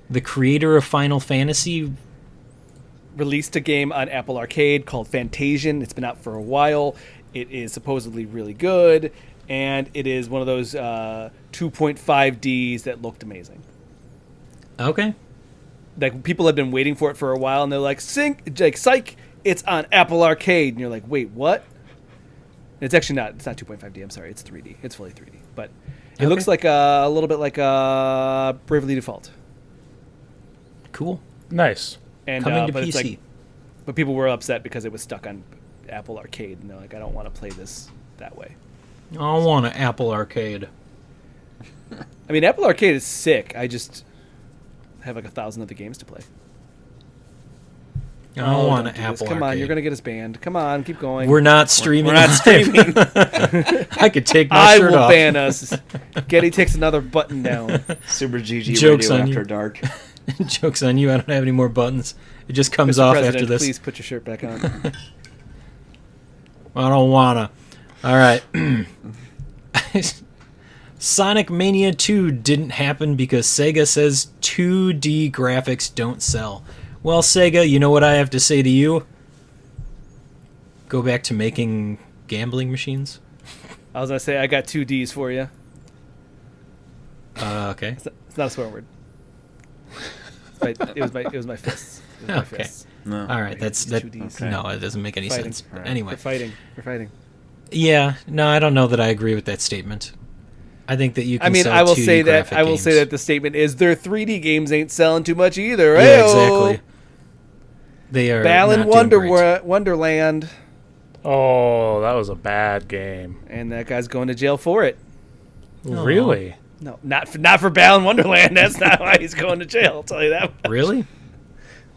The creator of Final Fantasy Released a game on Apple Arcade called Fantasian. It's been out for a while. It is supposedly really good, and it is one of those 2.5Ds that looked amazing. Okay. Like, people have been waiting for it for a while, and they're like, psych, it's on Apple Arcade. And you're like, wait, what? It's actually not. It's not 2.5D. I'm sorry. It's 3D. It's fully 3D. But it looks like a little bit like Bravely Default. Cool. Nice. And Coming to but PC. it's like, but people were upset because it was stuck on Apple Arcade, and they're like, I don't want to play this that way. I want an Apple Arcade. I mean, Apple Arcade is sick. I just have like 1,000 other games to play. I don't want an don't do this. Apple Come Arcade. on, you're gonna get us banned. Come on, keep going. We're not streaming. We're not streaming. I could take my I shirt will off. ban us. Getty takes another button down. Super GG Jokes Radio on After you. Dark. Joke's on you. I don't have any more buttons. It just comes Mr. off President, after this. please put your shirt back on. I don't wanna. All right. Sonic Mania 2 didn't happen because Sega says 2D graphics don't sell. Well, Sega, you know what I have to say to you? Go back to making gambling machines. I was gonna say I got 2 Ds for you. Okay. It's not a swear word. It was my fists. It was my Okay. fists. No. All right. That's It's that. 2Ds. No, it doesn't make any Fighting. sense. All right. Anyway, We're fighting. yeah. No, I don't know that I agree with that statement. I think that you can I mean, sell I will 2D say that graphic I will games. say that the statement is their 3D games ain't selling too much either. Yeah, Ayo! exactly. They are Balan not doing great. Wonderland, Oh, that was a bad game. and that guy's going to jail for it. Aw. Really? No, not for Balan Wonderland. That's not why he's going to jail. I'll tell you that. much. Really?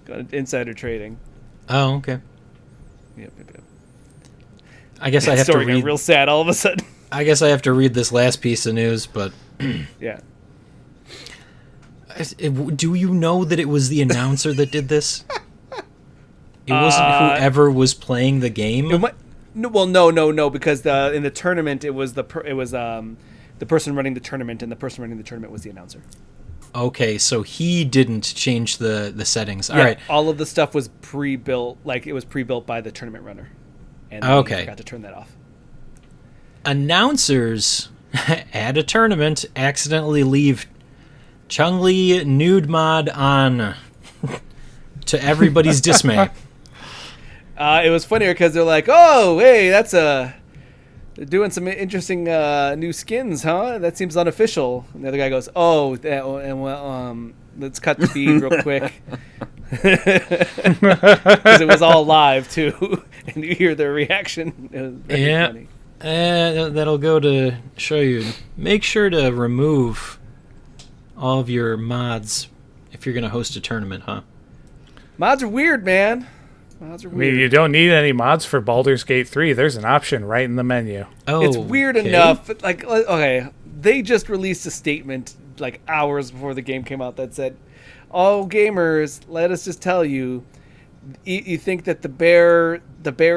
Going to insider trading. Oh, okay. Yep. I guess I That have to story got read. real sad all of a sudden. I guess I have to read this last piece of news, but Yeah. do you know that it was the announcer that did this? It wasn't whoever was playing the game. It might, No, because in the tournament it was the person running the tournament, and the person running the tournament was the announcer. Okay, so he didn't change the settings. All Yeah, right. all of the stuff was pre-built, like it was pre-built by the tournament runner, and Okay. he forgot to turn that off. Announcers at a tournament accidentally leave Chun-Li nude mod on to everybody's dismay. It was funnier because they're like, "Oh, hey, they're doing some interesting new skins, huh? That seems unofficial." And the other guy goes, "Oh, let's cut the feed real quick." Because it was all live too, and you hear their reaction. It was very funny. That'll go to show you. Make sure to remove all of your mods if you're going to host a tournament, huh? Mods are weird, man. Mods are I weird. mean, you don't need any mods for Baldur's Gate 3. There's an option right in the menu. Oh, It's weird okay. enough. Like, okay, they just released a statement like hours before the game came out that said, "Oh, gamers, let us just tell you, you think that the bear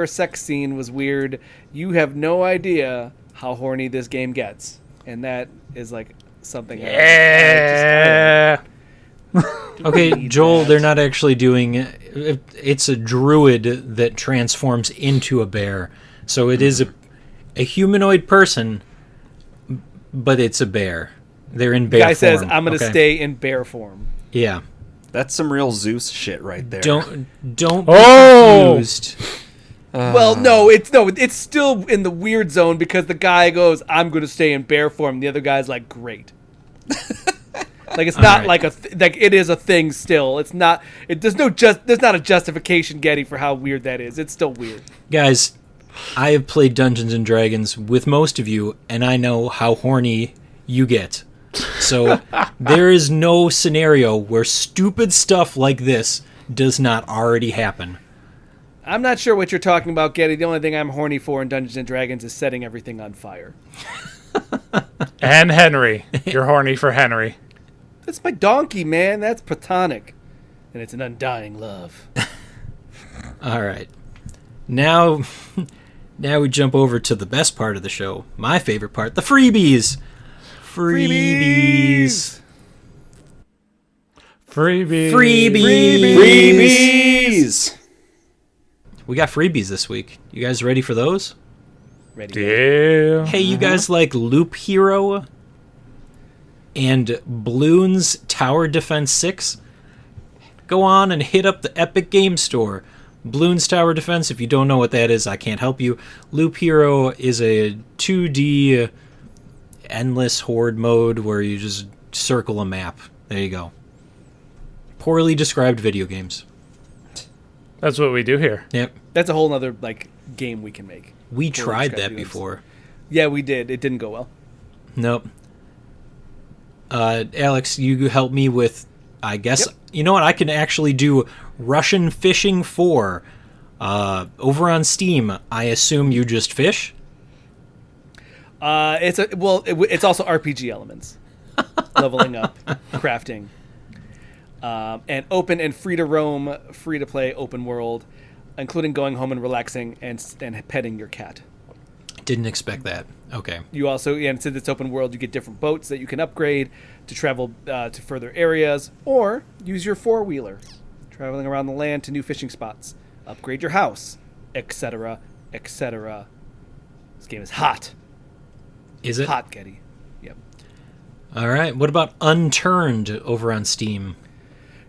sex scene was weird. You have no idea how horny this game gets," and that is like something. Yeah. Okay, Joel, they're not actually doing it. It's a druid that transforms into a bear. So it is a humanoid person, but it's a bear. They're in bear Guy form. says, "I'm going to stay in bear form." Yeah. That's some real Zeus shit right there. Don't be Oh! confused. Well, no, it's still in the weird zone because the guy goes, "I'm going to stay in bear form." The other guy's like, "Great." Like it's not right. like like it is a thing still. It's not. There's not a justification, Getty, for how weird that is. It's still weird. Guys, I have played Dungeons and Dragons with most of you, and I know how horny you get. So there is no scenario where stupid stuff like this does not already happen. I'm not sure what you're talking about, Getty. The only thing I'm horny for in Dungeons and Dragons is setting everything on fire. And Henry. You're horny for Henry. That's my donkey, man. That's platonic, and it's an undying love. All right. Now we jump over to the best part of the show. My favorite part, the freebies. Freebies. Freebies. Freebies! We got freebies this week. You guys ready for those? Ready? Yeah. Hey, you guys like Loop Hero and Bloons Tower Defense 6? Go on and hit up the Epic Game Store. Bloons Tower Defense, if you don't know what that is, I can't help you. Loop Hero is a 2D endless horde mode where you just circle a map. There you go. Poorly described video games. That's what we do here. Yep. That's a whole other like game we can make. We tried described that video games. before. Yeah, we did. It didn't go well. Nope. Alex, you help me with, I guess, Yep. You know what? I can actually do Russian Fishing 4 over on Steam. I assume you just fish? It's also RPG elements, leveling up, crafting, and open and free to roam, free to play open world, including going home and relaxing and petting your cat. Didn't expect that. Okay. You also, and since it's open world, you get different boats that you can upgrade to travel to further areas, or use your four-wheeler, traveling around the land to new fishing spots, upgrade your house, etc., etc. This game is hot. Is it? Hot, Getty. Yep. All right. What about Unturned over on Steam?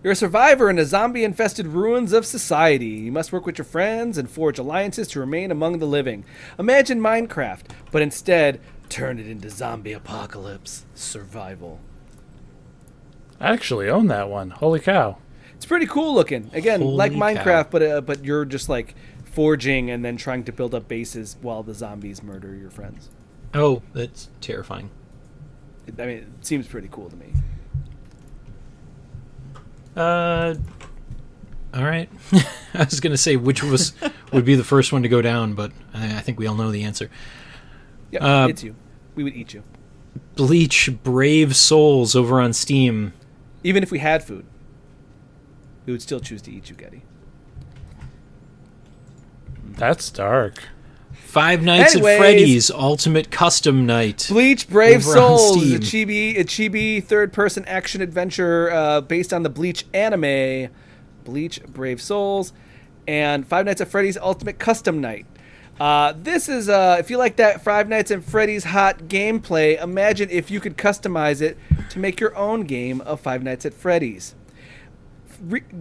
You're a survivor in the zombie-infested ruins of society. You must work with your friends and forge alliances to remain among the living. Imagine Minecraft, but instead, turn it into zombie apocalypse survival. I actually own that one. Holy cow. It's pretty cool looking. Again, Holy like cow. Minecraft, but you're just like forging and then trying to build up bases while the zombies murder your friends. Oh, that's terrifying. I mean, it seems pretty cool to me. All right. I was going to say which would be the first one to go down, but I think we all know the answer. Yeah, it's you. We would eat you. Bleach Brave Souls over on Steam. Even if we had food, we would still choose to eat you, Getty. That's dark. Five Nights at Anyways. Freddy's Ultimate Custom Night. Bleach Brave Over on Souls, a Steam. chibi third-person action adventure based on the Bleach anime. Bleach Brave Souls, and Five Nights at Freddy's Ultimate Custom Night. This is, if you like that Five Nights at Freddy's hot gameplay, imagine if you could customize it to make your own game of Five Nights at Freddy's.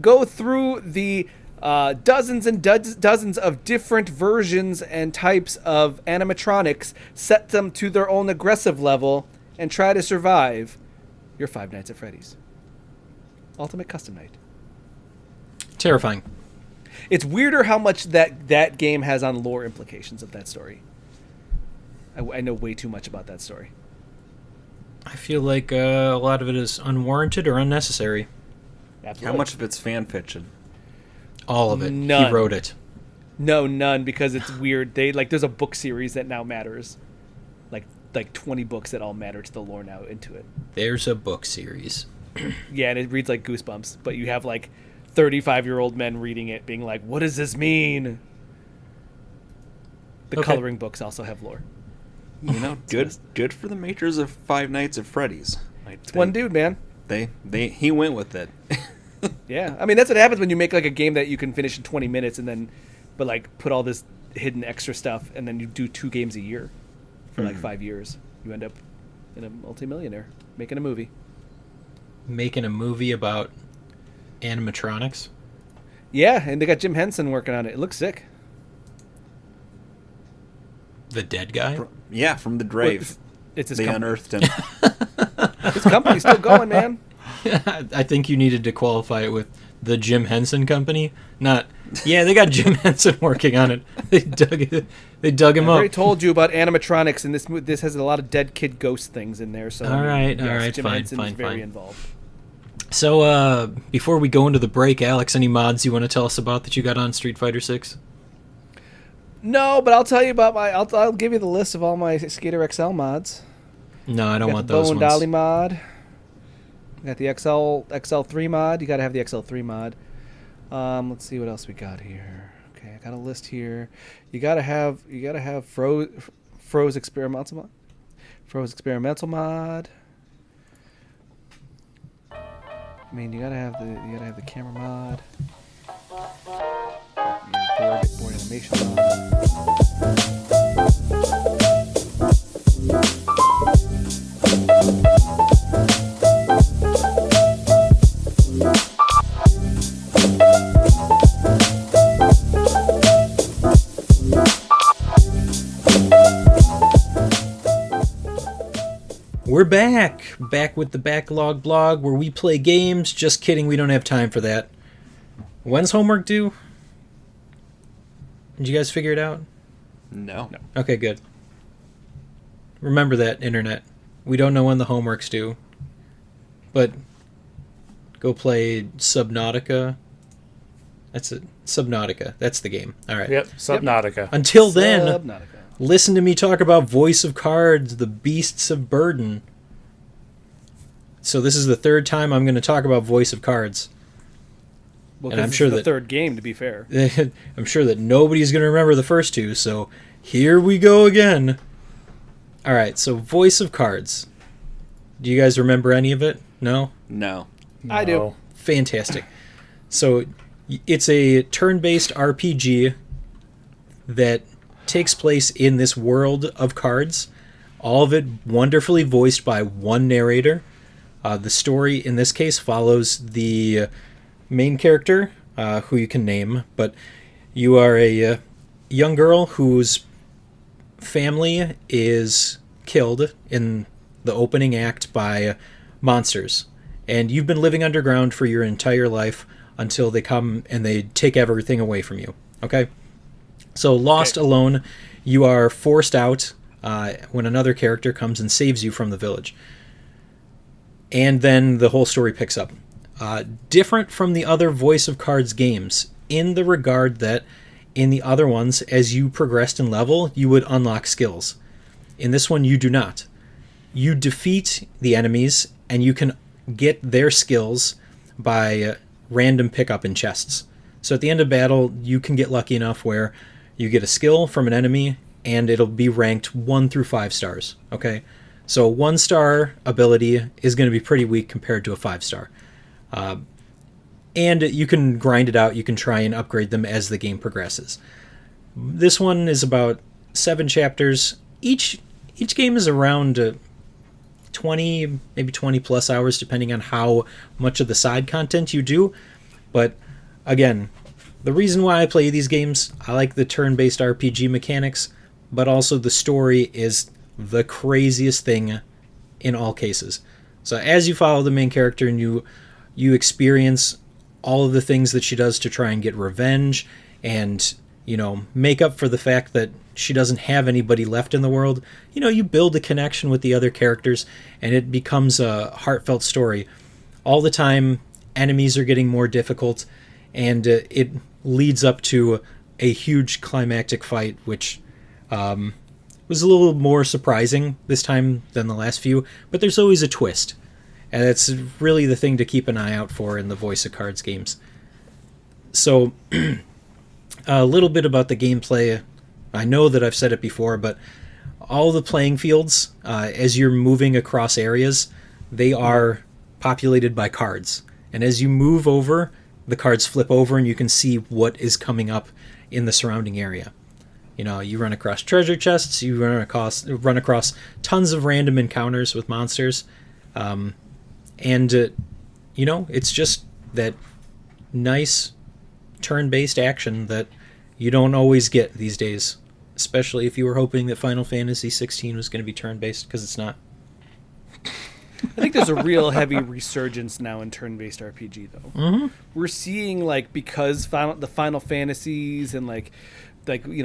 Go through the dozens and dozens of different versions and types of animatronics, set them to their own aggressive level, and try to survive your Five Nights at Freddy's Ultimate Custom Night. Terrifying. It's weirder how much that game has on lore implications of that story. I know way too much about that story. I feel like a lot of it is unwarranted or unnecessary. Absolutely. How much of it's fan fiction? All of it. None. He wrote it. No, none, because it's weird. There's a book series that now matters, like 20 books that all matter to the lore now into it. There's a book series. Yeah, and it reads like Goosebumps, but you have like 35-year-old men reading it, being like, "What does this mean?" The Okay. coloring books also have lore. You know, good for the makers of Five Nights at Freddy's. It's one dude, man. He went with it. Yeah, I mean that's what happens when you make like a game that you can finish in 20 minutes, and then, but like put all this hidden extra stuff, and then you do 2 games a year for like 5 years. You end up in a multimillionaire making a movie. Making a movie about animatronics. Yeah, and they got Jim Henson working on it. It looks sick. The dead guy? Yeah, from the grave. It's his They company. unearthed him. His company's still going, man. I think you needed to qualify it with the Jim Henson Company. Not, yeah, they got Jim Henson working on it. They dug him I up. already told you about animatronics, and this has a lot of dead kid ghost things in there. So All right, Jim fine, Henson is very fine. involved. So, before we go into the break, Alex, any mods you want to tell us about that you got on Street Fighter 6? No, but I'll tell you about I'll give you the list of all my Skater XL mods. No, I don't Got want the Bow those and ones. Dolly mod. Got the XL3 mod. You got to have the XL3 mod. Let's see what else we got here. Okay, I got a list here. You got to have Froze experimental mod. Froze experimental mod. I mean, you gotta have the camera mod. Your board animation mod. We're back with the Backlog Blog, where we play games. Just kidding, we don't have time for that. When's homework due? Did you guys figure it out? No. Okay, good. Remember that, Internet. We don't know when the homework's due. But go play Subnautica. That's it. Subnautica. That's the game. All right. Yep, Subnautica. Until then, Subnautica. listen to me talk about Voice of Cards, the Beasts of Burden. So this is the third time I'm going to talk about Voice of Cards. Well, And I'm this sure is the that- third game, to be fair. I'm sure that nobody's going to remember the first two, so here we go again. All right, so Voice of Cards. Do you guys remember any of it? No? No. I do. No. Fantastic. So it's a turn-based RPG that takes place in this world of cards. All of it wonderfully voiced by one narrator. The story in this case follows the main character, who you can name, but you are a young girl whose family is killed in the opening act by monsters. And you've been living underground for your entire life until they come and they take everything away from you. Okay? So lost alone, you are forced out when another character comes and saves you from the village. And then the whole story picks up. Different from the other Voice of Cards games in the regard that in the other ones, as you progressed in level, you would unlock skills. In this one, you do not. You defeat the enemies, and you can get their skills by random pickup in chests. So at the end of battle, you can get lucky enough where you get a skill from an enemy, and it'll be ranked 1 through 5 stars. Okay, so 1-star ability is going to be pretty weak compared to a 5-star. And you can grind it out. You can try and upgrade them as the game progresses. This one is about 7 chapters. Each game is around 20, maybe 20 plus hours, depending on how much of the side content you do. But again, the reason why I play these games, I like the turn-based RPG mechanics, but also the story is the craziest thing in all cases. So as you follow the main character and you experience all of the things that she does to try and get revenge and, make up for the fact that she doesn't have anybody left in the world, you build a connection with the other characters and it becomes a heartfelt story. All the time, enemies are getting more difficult, and it leads up to a huge climactic fight, which was a little more surprising this time than the last few, but there's always a twist. And that's really the thing to keep an eye out for in the Voice of Cards games. So, a little bit about the gameplay. I know that I've said it before, but all the playing fields, as you're moving across areas, they are populated by cards. And as you move over, the cards flip over and you can see what is coming up in the surrounding area. You run across treasure chests, you run across tons of random encounters with monsters. It's just that nice turn-based action that you don't always get these days, especially if you were hoping that Final Fantasy 16 was going to be turn-based, because it's not. I think there's a real heavy resurgence now in turn-based RPG, though. Mm-hmm. We're seeing, because the Final Fantasies and a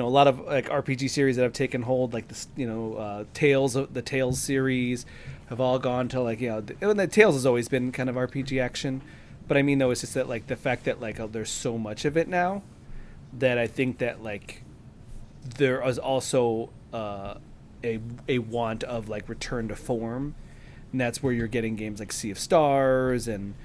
lot of RPG series that have taken hold, like this, the Tales series have all gone to the Tales has always been kind of RPG action, but I mean though it's just that the fact that there's so much of it now that I think that there is also a want of return to form, and that's where you're getting games like Sea of Stars and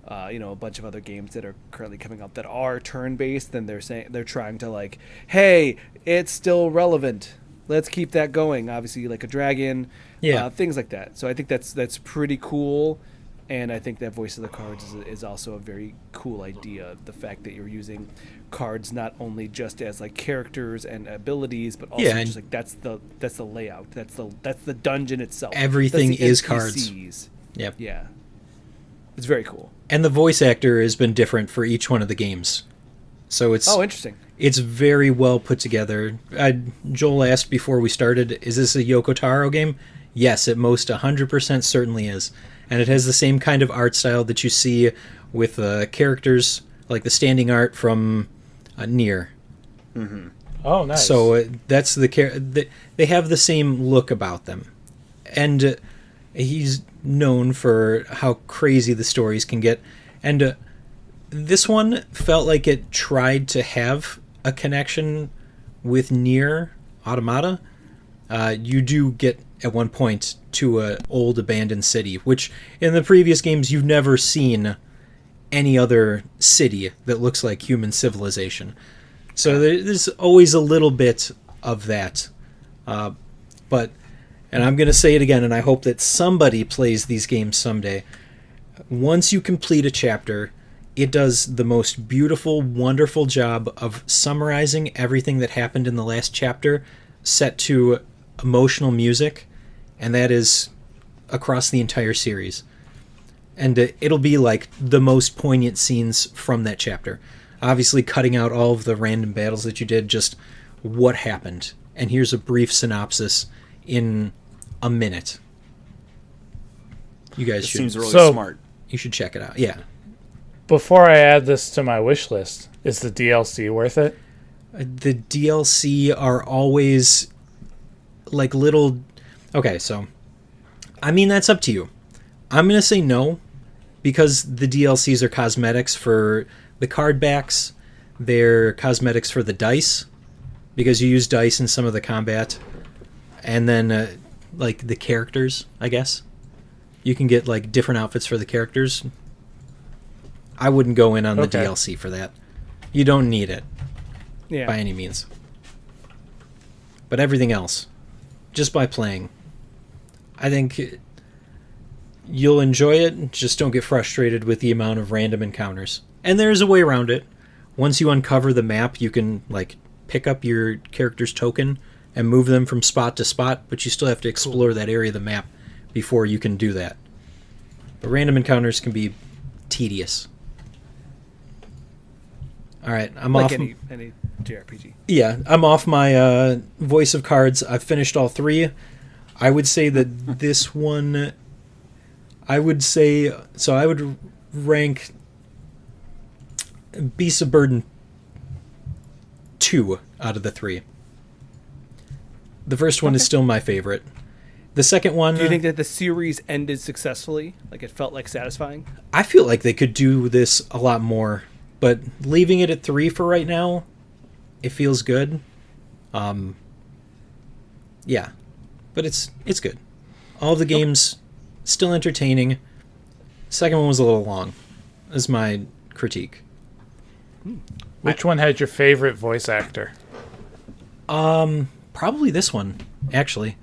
a bunch of other games that are currently coming up that are turn-based, and they're trying to hey, it's still relevant. Let's keep that going. Obviously, like a dragon, things like that. So I think that's pretty cool, and I think that Voice of the Cards is also a very cool idea. The fact that you're using cards not only just as characters and abilities, but also just that's the layout. That's the dungeon itself. Everything is NPCs. cards. Yep. Yeah. It's very cool. And the voice actor has been different for each one of the games. So it's interesting. It's very well put together. Joel asked before we started, is this a Yoko Taro game? Yes, it most 100% certainly is. And it has the same kind of art style that you see with characters, like the standing art from Nier. Mm-hmm. Oh, nice. So that's they have the same look about them. And he's known for how crazy the stories can get. And this one felt like it tried to have a connection with Nier Automata. You do get at one point to an old abandoned city, which in the previous games you've never seen any other city that looks like human civilization. So there's always a little bit of that. But, and I'm going to say it again, and I hope that somebody plays these games someday. Once you complete a chapter, it does the most beautiful, wonderful job of summarizing everything that happened in the last chapter, set to emotional music, and that is across the entire series. And it'll be the most poignant scenes from that chapter. Obviously cutting out all of the random battles that you did, just what happened. And here's a brief synopsis in a minute. You guys should. Seems really smart. You should check it out. Yeah. Before I add this to my wish list, is the DLC worth it? The DLC are always little... Okay, so... I mean, that's up to you. I'm going to say no, because the DLCs are cosmetics for the card backs. They're cosmetics for the dice, because you use dice in some of the combat. And then, the characters, I guess. You can get, different outfits for the characters. I wouldn't go in on the DLC for that. You don't need it. Yeah. By any means. But everything else, just by playing, I think you'll enjoy it. Just don't get frustrated with the amount of random encounters. And there's a way around it. Once you uncover the map, you can like pick up your character's token and move them from spot to spot, but you still have to explore that area of the map before you can do that. But random encounters can be tedious. All right, I'm like off. any JRPG. Yeah, I'm off my voice of cards. I've finished all 3. I would say that this one, I would rank Beasts of Burden 2 out of the 3. The first one is still my favorite. The second one... Do you think that the series ended successfully? Like, it felt like satisfying? I feel like they could do this a lot more, but leaving it at 3 for right now, it feels good. Yeah, but it's good. All the games still entertaining. Second one was a little long, is my critique. Which one had your favorite voice actor? Probably this one, actually.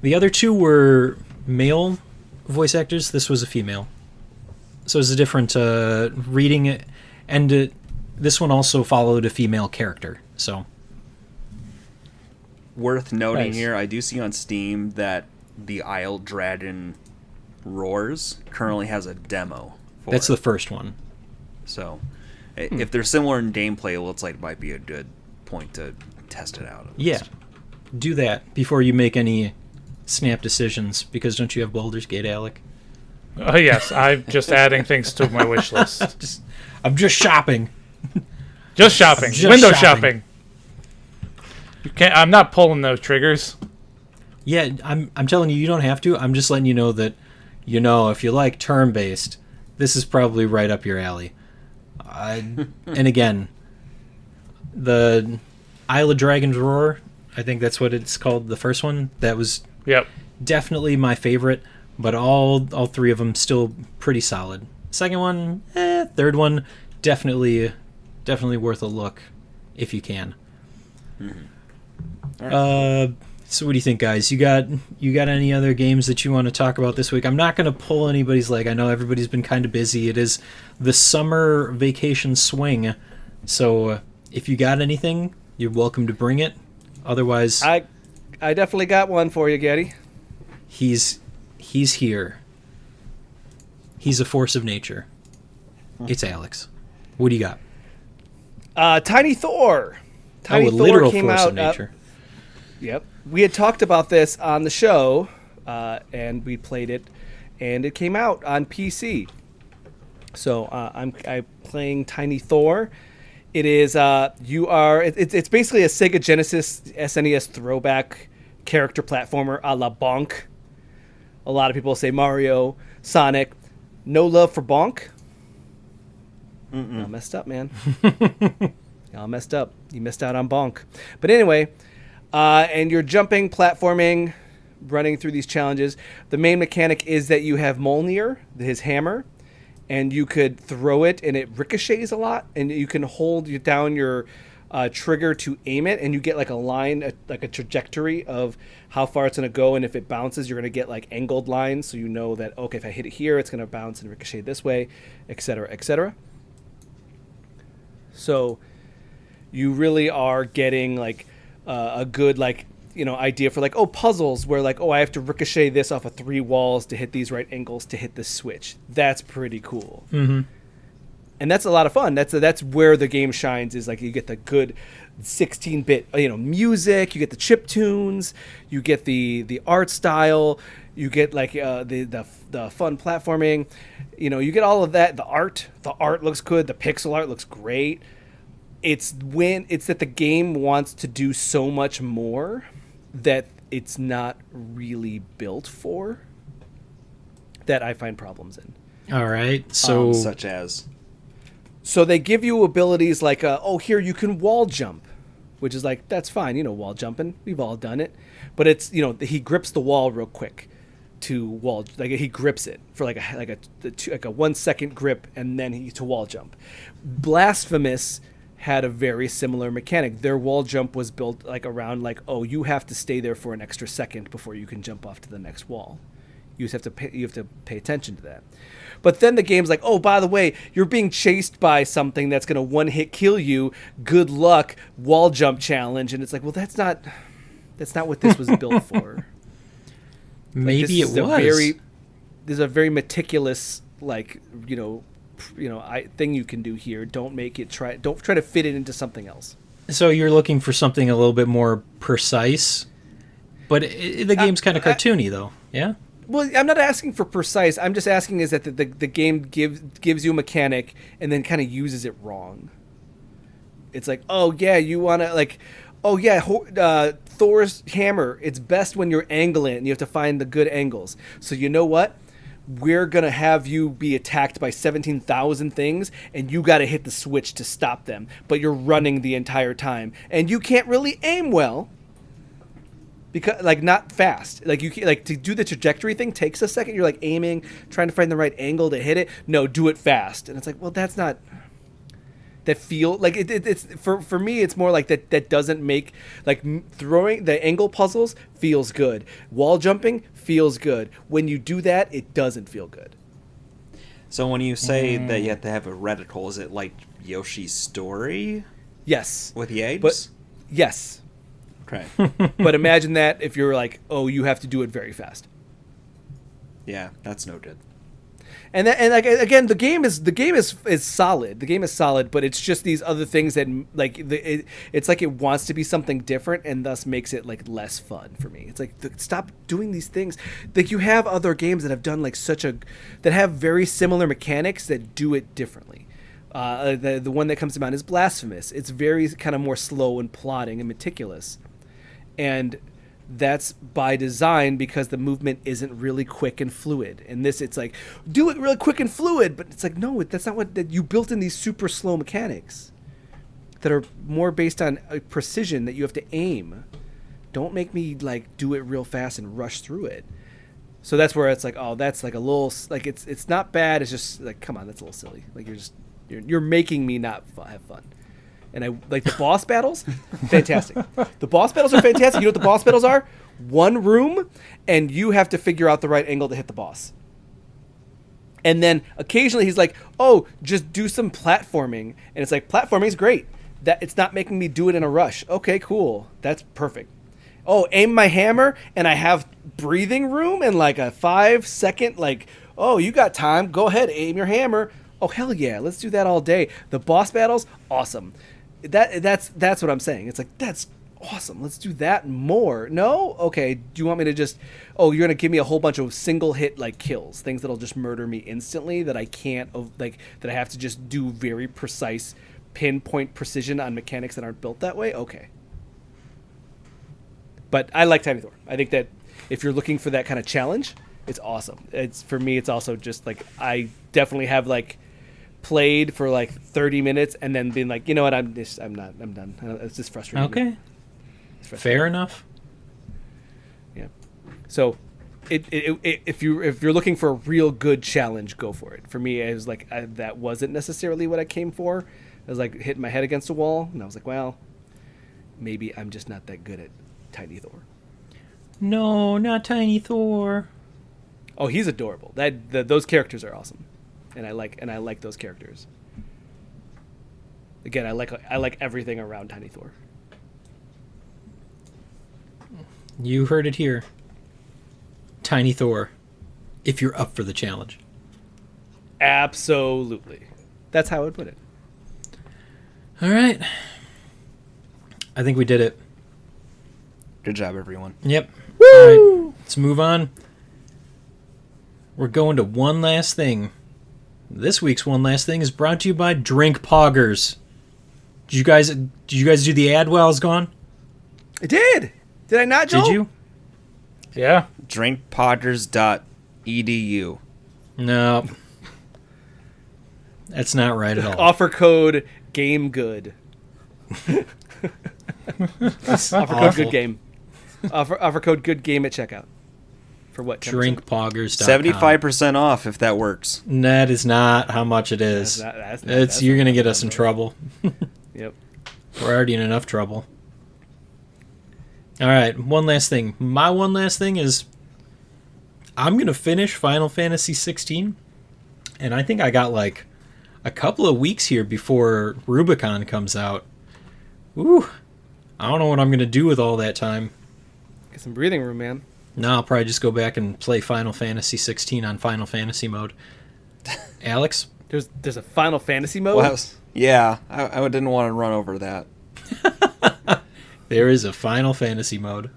The other 2 were male voice actors. This was a female. So it was a different reading, and this one also followed a female character. So Worth noting Nice. here, I do see on Steam that the Isle Dragon Roars currently has a demo for that's it. the first one. So if they're similar in gameplay, it looks like it might be a good point to test it out. at Yeah, least. do that before you make any snap decisions, because don't you have Baldur's Gate, Alec? Oh yes, I'm just adding things to my wish list. I'm just shopping. Just shopping. Just Window shopping. shopping. You can't. I'm not pulling those triggers. Yeah, I'm telling you, you don't have to. I'm just letting you know that, if you like turn-based, this is probably right up your alley. And again, the Isle of Dragon's Roar, I think that's what it's called, the first one, that was Yep. definitely my favorite, but all 3 of them still pretty solid. Second one, third one, definitely worth a look if you can. So what do you think, guys? You got any other games that you want to talk about this week? I'm not going to pull anybody's leg. I know everybody's been kind of busy. It is the summer vacation swing. So if you got anything, you're welcome to bring it. Otherwise, I definitely got one for you, Getty. he's here. He's a force of nature. It's Alex. What do you got? Tiny Thor. Tiny a Thor literal came force out. of nature. Yep. We had talked about this on the show, and we played it, and it came out on PC. So I'm playing Tiny Thor. It is it's basically a Sega Genesis SNES throwback character platformer a la Bonk. A lot of people say Mario, Sonic. No love for Bonk. Y'all messed up, man. Y'all messed up. You missed out on Bonk. But anyway, and you're jumping, platforming, running through these challenges. The main mechanic is that you have Mjolnir, his hammer, and you could throw it, and it ricochets a lot, and you can hold down your trigger to aim it, and you get like a line, like a trajectory of how far it's going to go, and if it bounces, you're going to get like angled lines, so you know that, okay, if I hit it here, it's going to bounce and ricochet this way, etc., etc. So you really are getting like a good idea for puzzles where I have to ricochet this off of 3 walls to hit these right angles to hit this switch. That's pretty cool. Mm-hmm. And that's a lot of fun. That's where the game shines, is like you get the good 16-bit music, you get the chip tunes, you get the art style, you get the fun platforming, you get all of that. The art looks good, the pixel art looks great. It's that the game wants to do so much more that it's not really built for, that I find problems in. All right. So such as? So they give you abilities like, here you can wall jump, which is like, that's fine, wall jumping. We've all done it. But it's, he grips the wall real quick to wall, he grips it for like a 1 second grip, and then to wall jump. Blasphemous had a very similar mechanic. Their wall jump was built like around like, oh, you have to stay there for an extra second before you can jump off to the next wall. You have to pay attention to that. But then the game's like, oh, by the way, you're being chased by something that's going to one-hit kill you. Good luck, wall jump challenge. And it's like, well, that's not what this was built for. Maybe it was. There's a very meticulous, like, thing you can do here. Don't try to fit it into something else. So you're looking for something a little bit more precise, but the game's kind of cartoony, though. Yeah. Well, I'm not asking for precise. I'm just asking is that the game gives you a mechanic and then kind of uses it wrong. It's like, oh yeah, you want to like, oh yeah, Thor's hammer. It's best when you're angling and you have to find the good angles. So you know what? We're going to have you be attacked by 17,000 things and you got to hit the switch to stop them. But you're running the entire time and you can't really aim well. Because like not fast, like you like to do the trajectory thing takes a second. You're like aiming, trying to find the right angle to hit it. No, do it fast, and it's like, well, that's not. That feel like it's for me. It's more like that doesn't make like throwing the angle puzzles feels good. Wall jumping feels good. When you do that, it doesn't feel good. So when you say that you have to have a reticle, is it like Yoshi's Story? Yes, With the eggs? but yes. Okay. But imagine that if you're like, oh, you have to do it very fast. Yeah, that's noted. And like again, the game is solid. The game is solid, but it's just these other things that like it's like it wants to be something different, and thus makes it like less fun for me. It's like stop doing these things. Like you have other games that have done like that have very similar mechanics that do it differently. The one that comes to mind is Blasphemous. It's very kind of more slow and plodding and meticulous. And that's by design because the movement isn't really quick and fluid. And this, it's like, do it really quick and fluid. But it's like, no, that's not what you built in these super slow mechanics that are more based on precision that you have to aim. Don't make me like do it real fast and rush through it. So that's where it's like, oh, that's like a little, like it's not bad. It's just like, come on, that's a little silly. Like you're making me not have fun. And I like the boss battles, fantastic. The boss battles are fantastic. You know what the boss battles are? One room, and you have to figure out the right angle to hit the boss. And then occasionally he's like, "Oh, just do some platforming," and it's like platforming is great. That it's not making me do it in a rush. Okay, cool, that's perfect. Oh, aim my hammer, and I have breathing room and like a 5-second like, oh, you got time? Go ahead, aim your hammer. Oh hell yeah, let's do that all day. The boss battles, awesome. That's what I'm saying. It's like that's awesome. Let's do that more. No? Okay. Do you want me to just you're going to give me a whole bunch of single hit like kills, things that'll just murder me instantly that I can't like that I have to just do very precise pinpoint precision on mechanics that aren't built that way? Okay. But I like Tiny Thor. I think that if you're looking for that kind of challenge, it's awesome. It's for me it's also just like I definitely have like played for like 30 minutes and then been like, you know what, I'm done. It's just frustrating. Okay. Fair enough. Yeah. So if you're looking for a real good challenge, go for it. For me, it was like that wasn't necessarily what I came for. I was like hitting my head against a wall and I was like, well, maybe I'm just not that good at Tiny Thor. No, not Tiny Thor. Oh, he's adorable. Those characters are awesome. And I like those characters. Again, I like everything around Tiny Thor. You heard it here. Tiny Thor, if you're up for the challenge. Absolutely. That's how I would put it. All right. I think we did it. Good job, everyone. Yep. Woo! All right, let's move on. We're going to one last thing. This week's one last thing is brought to you by Drink Poggers. Did you guys do the ad while I was gone? I did. Did I not, Joel? Did you? Yeah. drinkpoggers.edu. No. That's not right at all. Offer code GameGood. Offer code Good Game. Offer code Good Game at checkout. For what? 10%? Drinkpoggers.com. 75% off if that works. That is not how much it is. That's You're going to get us in trouble. Yep. We're already in enough trouble. All right, one last thing. My one last thing is I'm going to finish Final Fantasy 16, and I think I got like a couple of weeks here before Rubicon comes out. Ooh, I don't know what I'm going to do with all that time. Get some breathing room, man. No, I'll probably just go back and play Final Fantasy 16 on Final Fantasy mode. Alex? There's a Final Fantasy mode? Well, yeah, I didn't want to run over that. There is a Final Fantasy mode.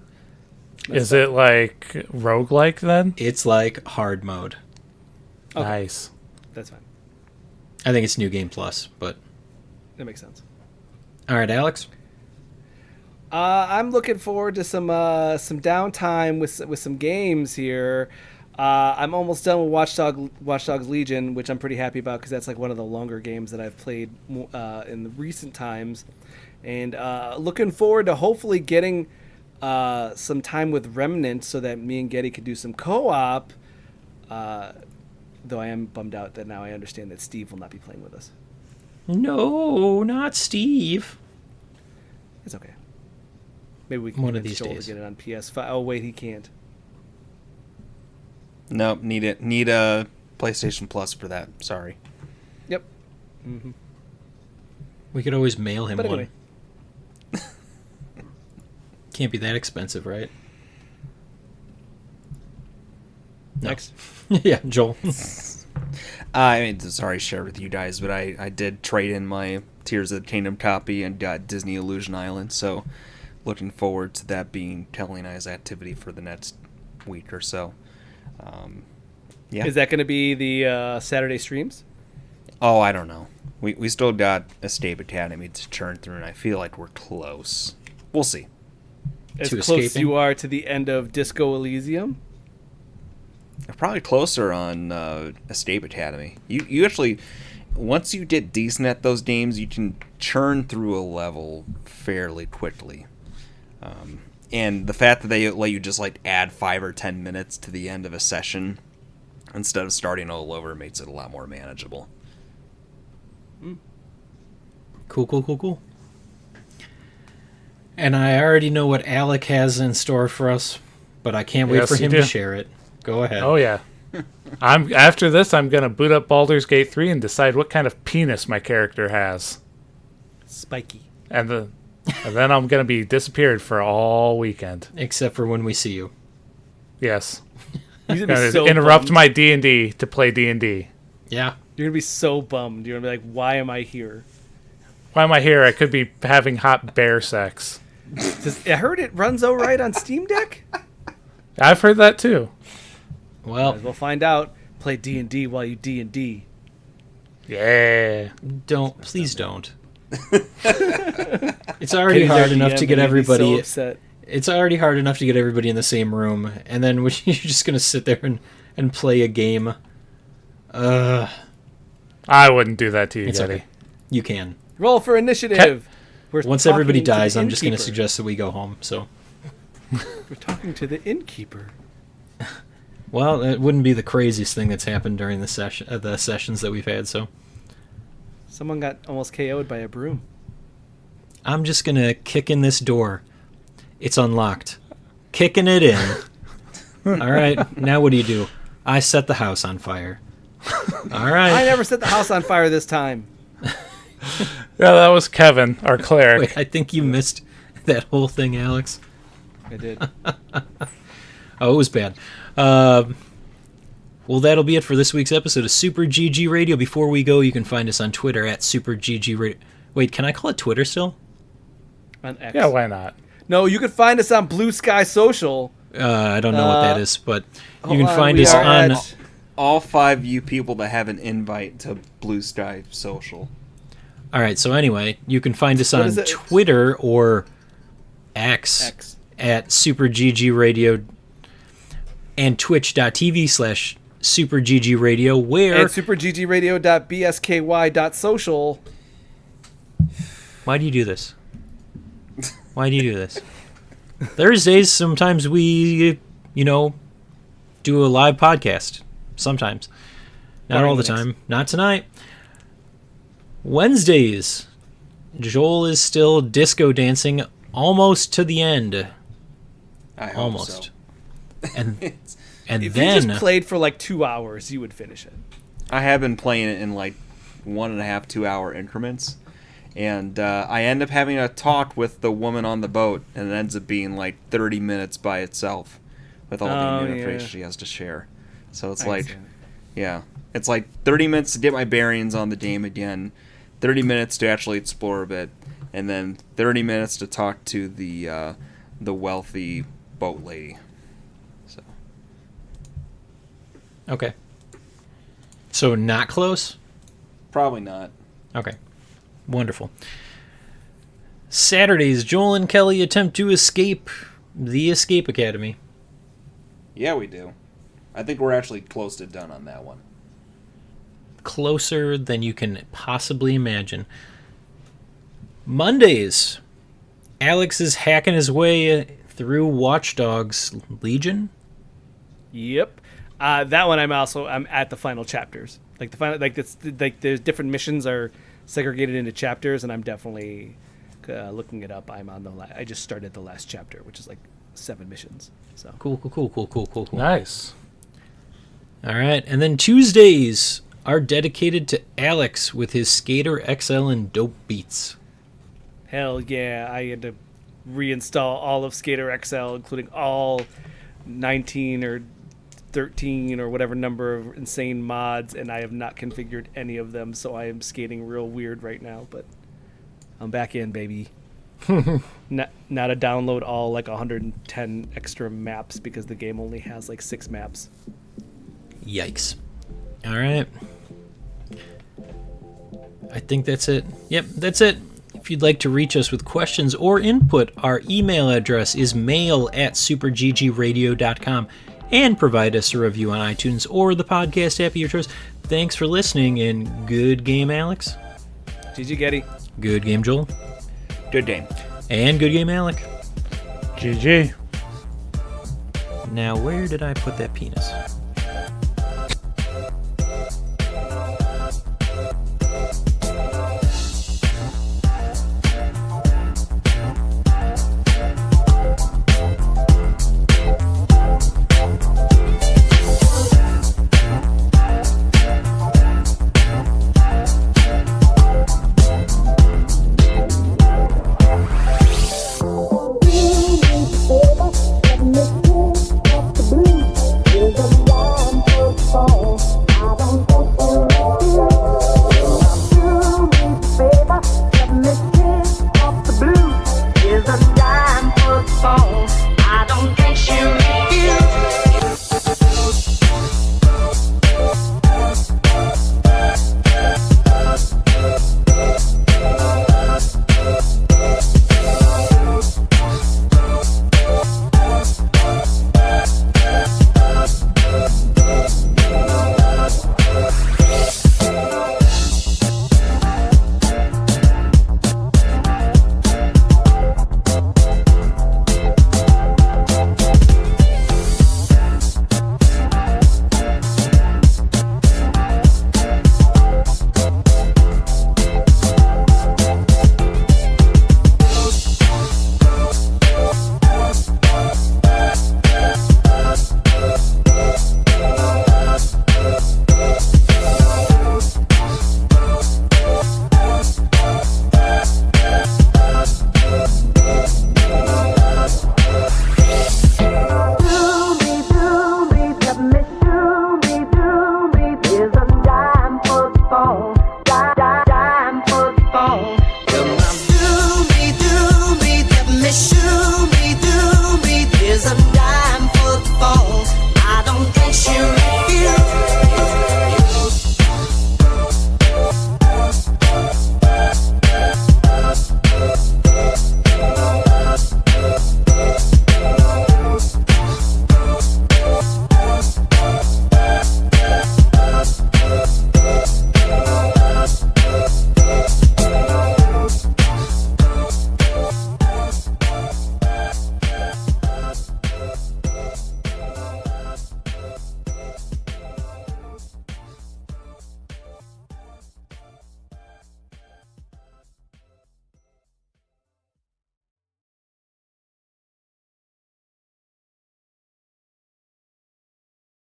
Is it like roguelike then? It's like hard mode. Okay. Nice. That's fine. I think it's New Game Plus, but... That makes sense. All right, Alex? I'm looking forward to some downtime with some games here. I'm almost done with Watch Dogs Legion, which I'm pretty happy about because that's like one of the longer games that I've played in the recent times. And looking forward to hopefully getting some time with Remnant so that me and Getty could do some co-op. Though I am bummed out that now I understand that Steve will not be playing with us. No, not Steve. It's okay. Maybe we can One of convince these Joel days. to get it on PS5. Oh wait, he can't. Nope, need a PlayStation Plus for that. Sorry. Yep. Mm-hmm. We could always mail him But one. anyway. Can't be that expensive, right? No. Next. Yeah, Joel. I mean, sorry to share with you guys, but I did trade in my Tears of the Kingdom copy and got Disney Illusion Island, so looking forward to that being Kelly and I's activity for the next week or so. Yeah. Is that going to be the Saturday streams? Oh, I don't know. We still got Escape Academy to churn through, and I feel like we're close. We'll see. As To close as escaping? you are to the end of Disco Elysium? Probably closer on Escape Academy. You actually, once you get decent at those games, you can churn through a level fairly quickly. And the fact that they let you just like add 5 or 10 minutes to the end of a session instead of starting all over makes it a lot more manageable. Cool. And I already know what Alec has in store for us, but I can't wait Yes, for you him do. to share it. Go ahead. Oh yeah. After this I'm gonna boot up Baldur's Gate 3 and decide what kind of penis my character has. Spiky. And then I'm gonna be disappeared for all weekend. Except for when we see you. Yes. He's going to be Gonna so interrupt bummed. my D&D to play D&D. Yeah. You're going to be so bummed. You're going to be like, why am I here? Why am I here? I could be having hot bear sex. I heard it runs all right on Steam Deck. I've heard that too. Well, We'll find out. Play D&D while you D&D. Yeah. please don't. It's already hard Their enough DM to get made me so everybody. upset. It's already hard enough to get everybody in the same room, and then you're just gonna sit there and play a game. I wouldn't do that to you, It's Getty. okay. You can. Roll for initiative. We're Once talking everybody to the dies, I'm just gonna innkeeper. suggest that we go home. So, We're talking to the innkeeper. well, it wouldn't be the craziest thing that's happened during the sessions that we've had. So, Someone got almost KO'd by a broom. I'm just gonna kick in this door. It's unlocked. Kicking it in. All right. Now what do? I set the house on fire. All right. I never set the house on fire this time. Yeah, that was Kevin, our cleric. Wait, I think you missed that whole thing, Alex. I did. Oh, it was bad. Well, that'll be it for this week's episode of Super GG Radio. Before we go, you can find us on Twitter at Super GG Radio. Wait, can I call it Twitter still? On X. Yeah, why not? No, you can find us on Blue Sky Social. I don't know what that is, but you hold can on, find we us are on... at- All 5 of you people that have an invite to Blue Sky Social. All right, so anyway, you can find us What on is it? Twitter or X. X. At Super GG Radio and twitch.tv/Super GG Radio, where... And superggradio.bsky.social. Why do you do this? Why do you do this? Thursdays, sometimes we, do a live podcast. Sometimes. Not all the time. Not tonight. Wednesdays, Joel is still disco dancing almost to the end. I hope Almost. so. And If then you just played for like 2 hours, you would finish it. I have been playing it in like 1.5, 2 hour increments. And I end up having a talk with the woman on the boat, and it ends up being like 30 minutes by itself with all the new information she has to share. So it's it's like 30 minutes to get my bearings on the game again, 30 minutes to actually explore a bit, and then 30 minutes to talk to the wealthy boat lady. So. Okay. So not close? Probably not. Okay. Wonderful. Saturdays, Joel and Kelly attempt to escape the Escape Academy. Yeah, we do. I think we're actually close to done on that one. Closer than you can possibly imagine. Mondays, Alex is hacking his way through Watch Dogs Legion. Yep. That one I'm at the final chapters. Like the final, there's different missions are segregated into chapters, and I'm definitely looking it up. I'm on I just started the last chapter, which is like 7 missions. So Cool. Nice. All right, and then Tuesdays are dedicated to Alex with his Skater XL and dope beats. hell yeah, I had to reinstall all of Skater XL, including all 19 or 13 or whatever number of insane mods, and I have not configured any of them, so I am skating real weird right now, but I'm back in, baby. not to download all like 110 extra maps because the game only has like 6 maps. Yikes. All right. I think that's it. Yep, that's it. If you'd like to reach us with questions or input, our email address is mail@superggradio.com, and provide us a review on iTunes or the podcast app of your choice. Thanks for listening, and good game, Alex. GG Getty. Good game, Joel. Good game. And good game, Alec. GG. Now, where did I put that penis?